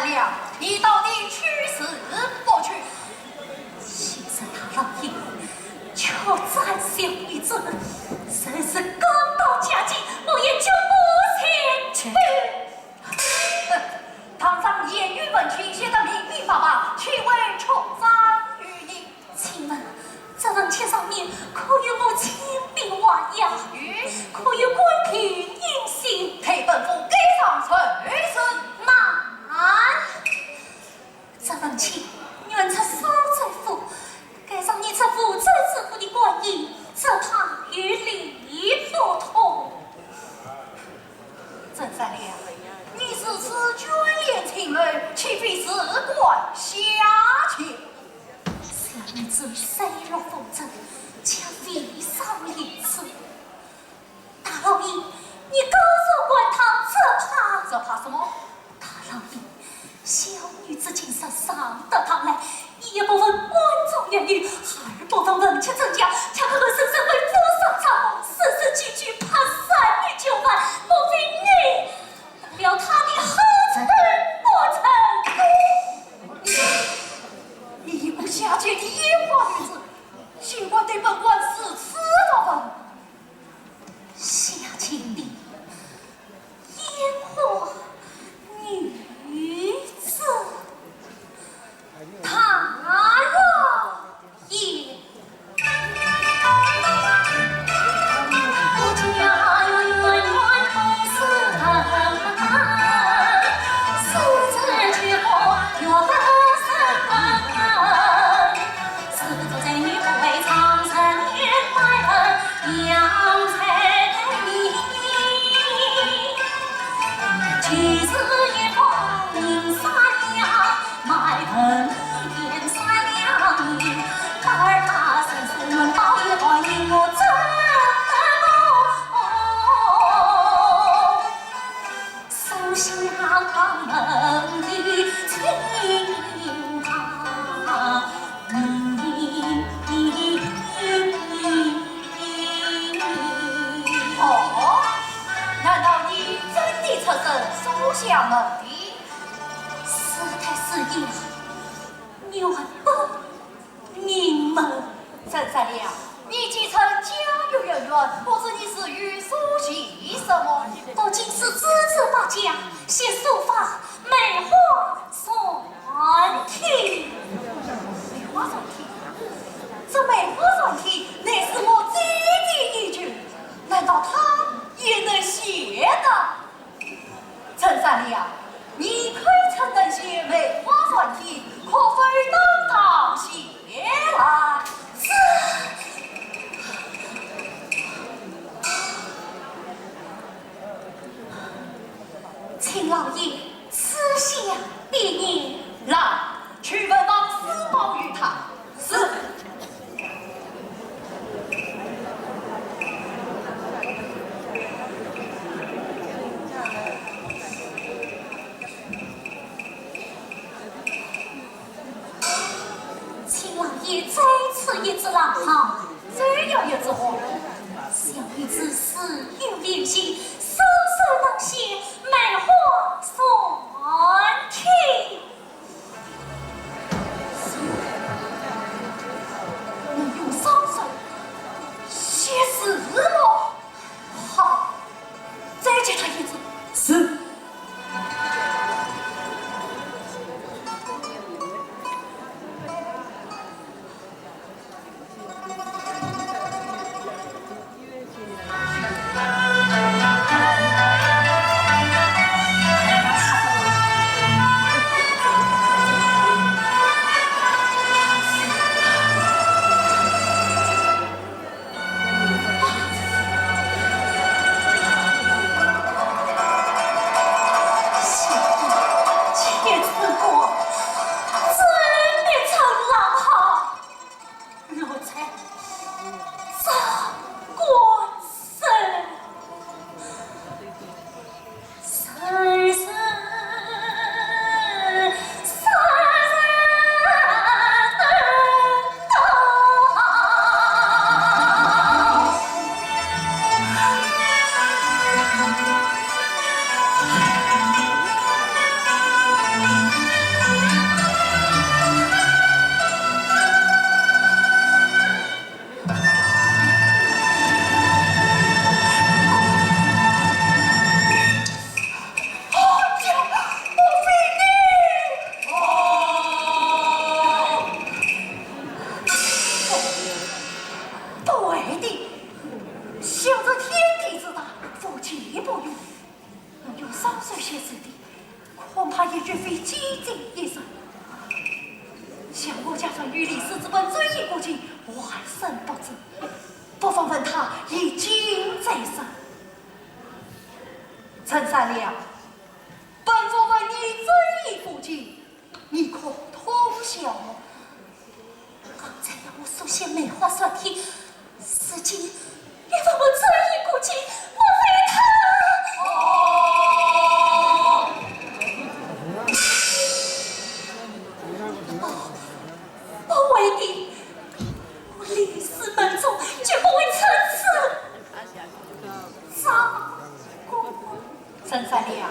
善良，你到底去死不去？先生他老爷，却再小一尊，真是刚到家境，我也就不前去。堂上言语文曲写得明明白白，岂为重赞于你？请问这人签上面可有我亲笔万押？可有官凭印信？陪本府给上随身难。这人签原出收罪府，给上你这负责支付的官印，这他与理不同。郑三娘，你是此眷恋情人，岂非事关下情？小女子虽若奉正，且未上一次。大老爷，你告诉官堂，这怕什么？大老爷，小女子今日上得堂来，一部分观众言语，二部分文钱增加，恰可和生生为府上参谋，事事句句怕三女就犯，莫非你了他的何曾不成？你不下界的野花女子，尽管对本官是此作风。下情的烟火女子，他若也我家有远远不似他，私自去过有个山，私自在女不为长生也埋恨阳才几次也碰饮三两，埋恨点三两银，而他生死论报也怀疑我怎么手下门的情他难道你真的出身书香门第？是太是也，原本名门。郑三娘，你既称家有人缘，不知你是与书习什么？不仅是资质大家，写书法、梅花篆体。梅花篆体，这梅花篆体乃是我姐姐一句，难道他也能写的？郑三娘，你亏曾能写梅花篆体，可非当堂写来？请老爷赐下别念，来，去问王司报于他。是。请老爷再赐一支郎好，再有一支花。小女子是有灵性，手手能写梅花篆体。能用双手写字吗？好，再借他一支。是。你几经一生。像我家传与李氏之本追忆故今，外生不知，不妨问他以今在身。陈三娘，本府问你追忆故今，你可通晓么？刚才让我所写梅花算题，司机，你问我追忆故今，莫非他？我为你，我李氏门中绝不会参差。张公，陈三娘，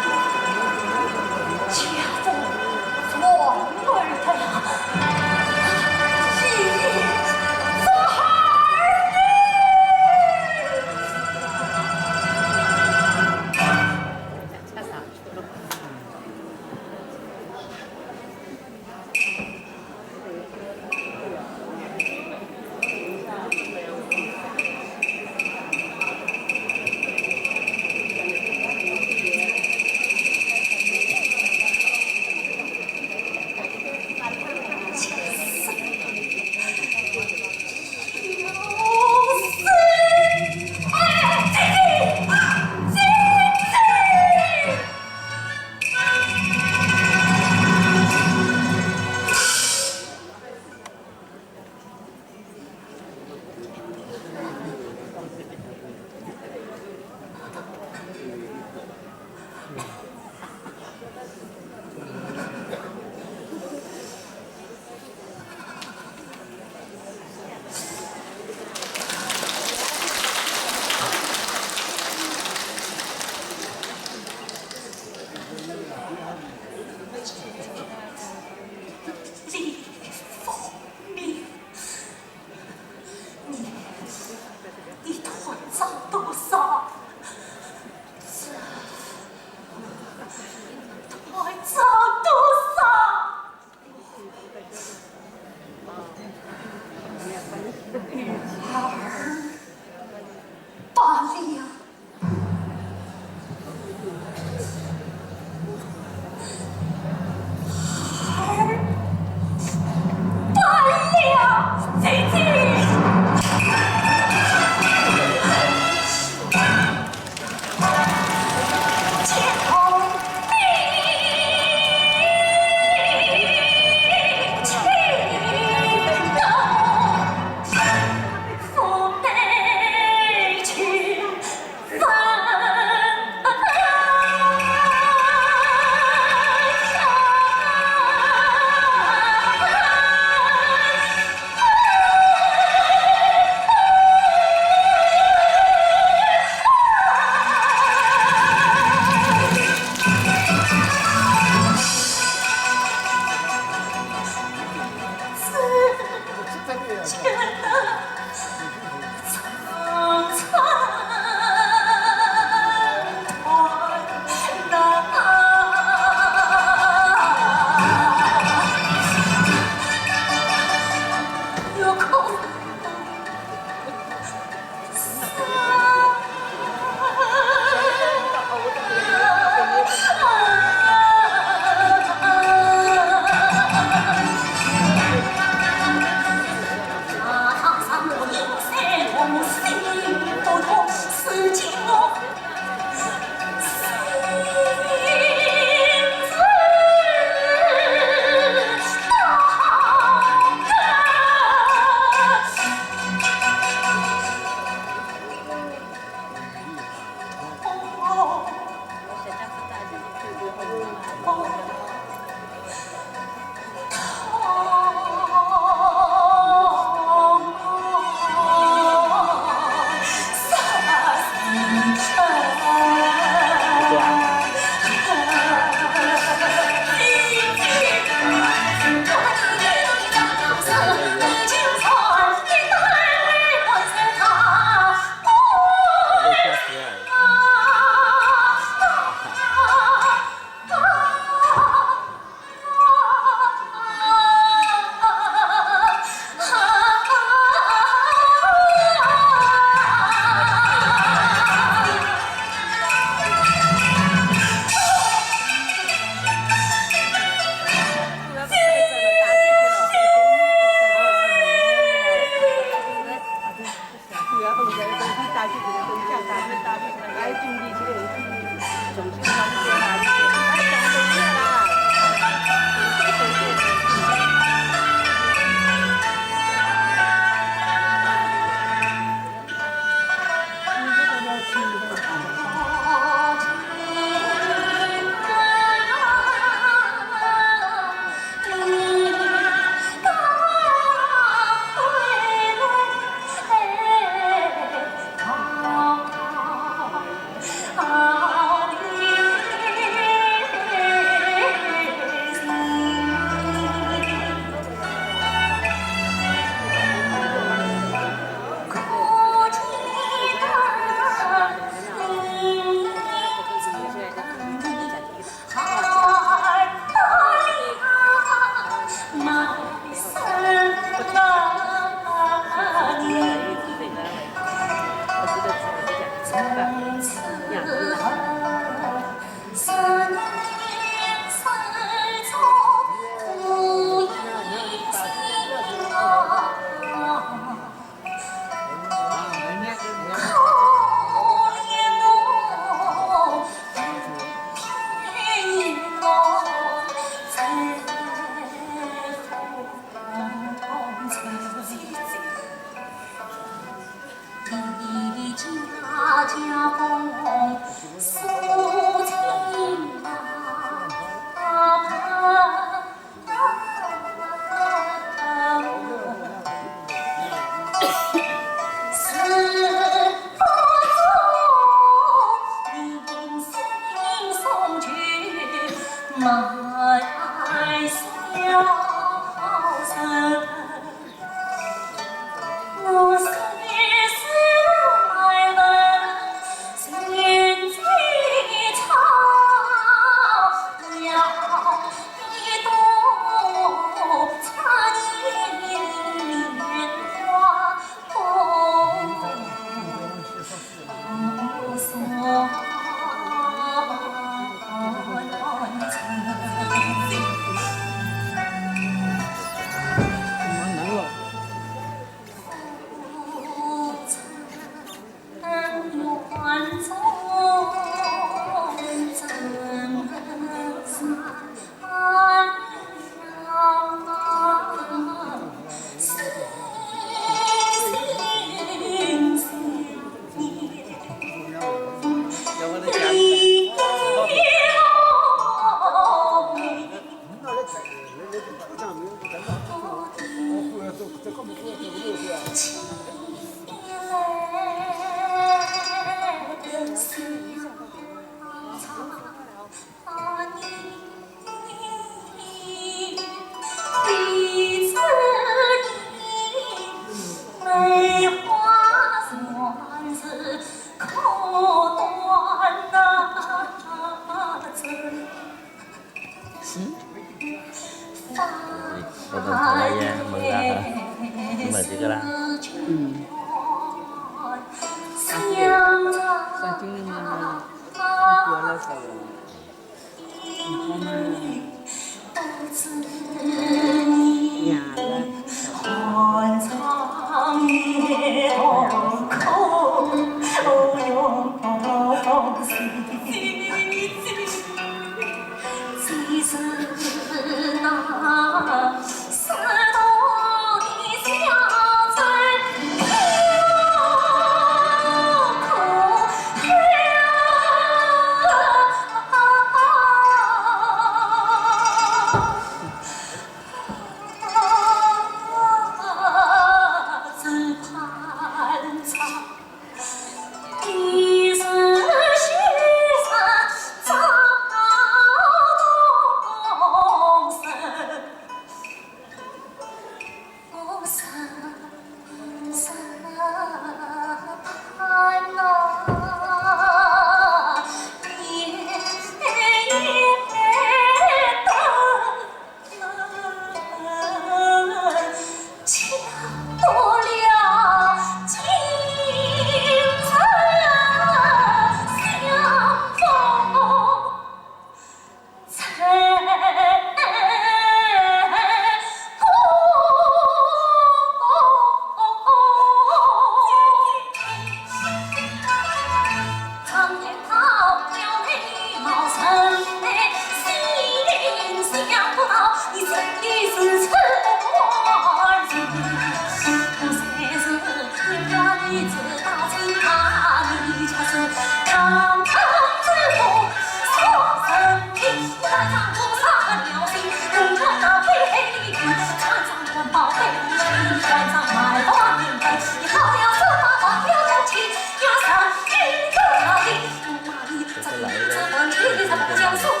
Hasta que estamos de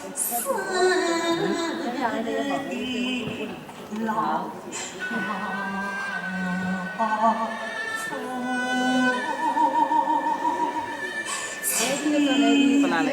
que se puede una y pues me puede venir para la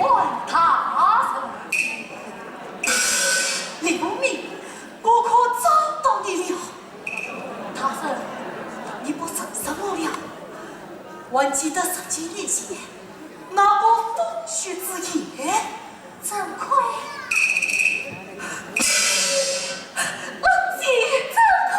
问他刘明，我可找到你了。他说你不认识我了。还记得10几年前那个风雪之夜，怎亏？恩姐，怎亏？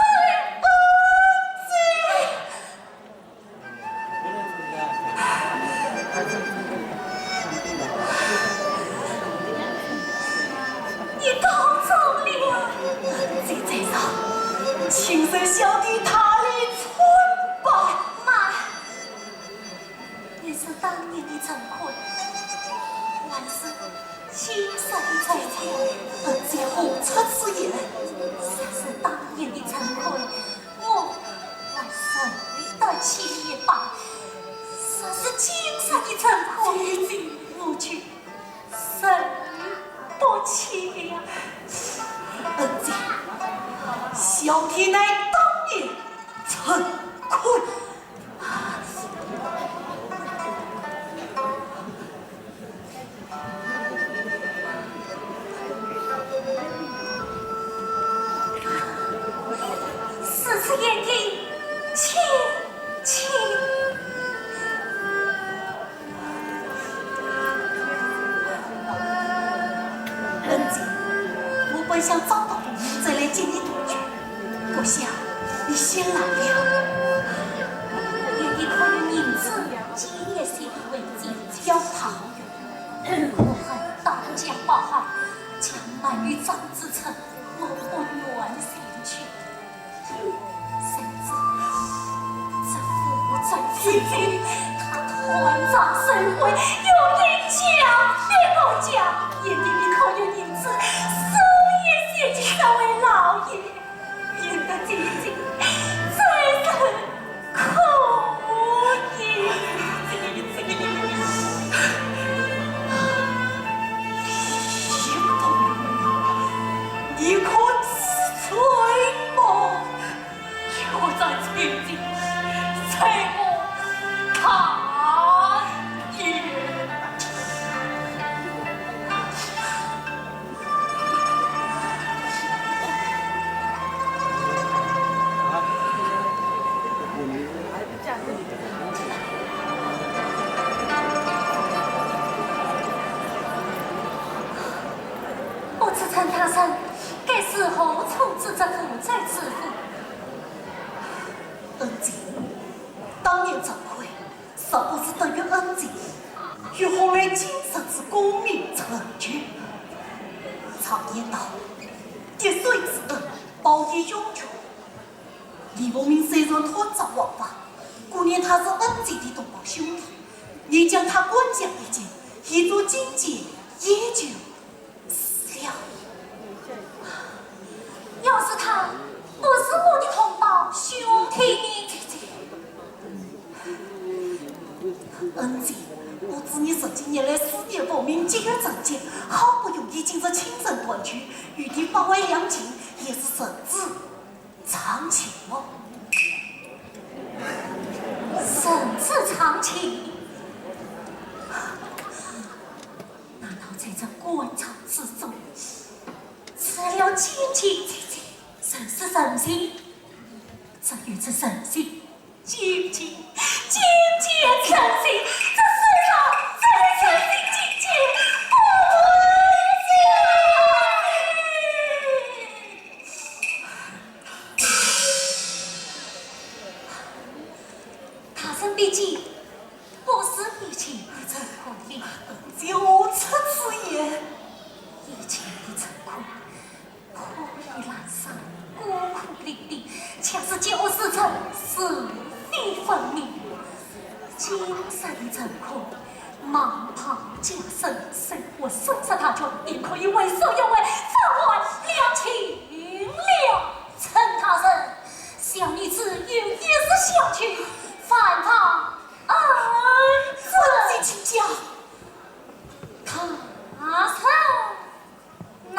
你搞走了！姐姐上，亲生小弟他的村吧。妈，也是当年的惭愧，还是今生的惭愧。恩姐何出此言？这是当年的惭愧，我还谁得起也罢。这是今生的惭愧，姐姐，我却生不起了。恩姐，小弟乃当年惭愧。四次眼睛，亲亲。恩姐，我本想找到你再来见你同居，不想你先来了。愿意可有银子，今夜先为姐要逃可恨大江大海，将满于张之城，我不愿先去。谁知这父在此地，他团长神会，有人讲，别我讲，眼里你可有银子，手也写进这位老爷，免得姐姐再生苦意。你可知罪吗？我在催你，催我他也。我自称他生，该时候处置这父在此父。恩姐，当年惭愧，是不是等于恩姐与后来今生之功名成就？常言道，滴水之恩，报以永绝。李伯明虽然脱早王法，顾念他是恩姐的同胞兄弟，你将他管教一件，一座境界也就死了。要是他不是我的同胞兄弟呢？恩姐，我知你10几年来思念报名，急于增进，好不容易今日亲身团聚，与你分外两情，也是甚至长情哦。甚至长情。难道在这官场之中，吃了奸情，甚是神心？这与这神心，奸情，神心，这世上再神心境界不会他生毕竟不是以前的陈坤里，就此此言，以前的陈坤破衣烂衫，孤苦伶仃，恰是就是成是非分明。今生的陈坤蟒袍加身，生活生杀大权，便可以为所欲为，放完两情了。陈大人，小女子有一丝想去，反他儿子请教。他生那。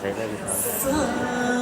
谁在这唱？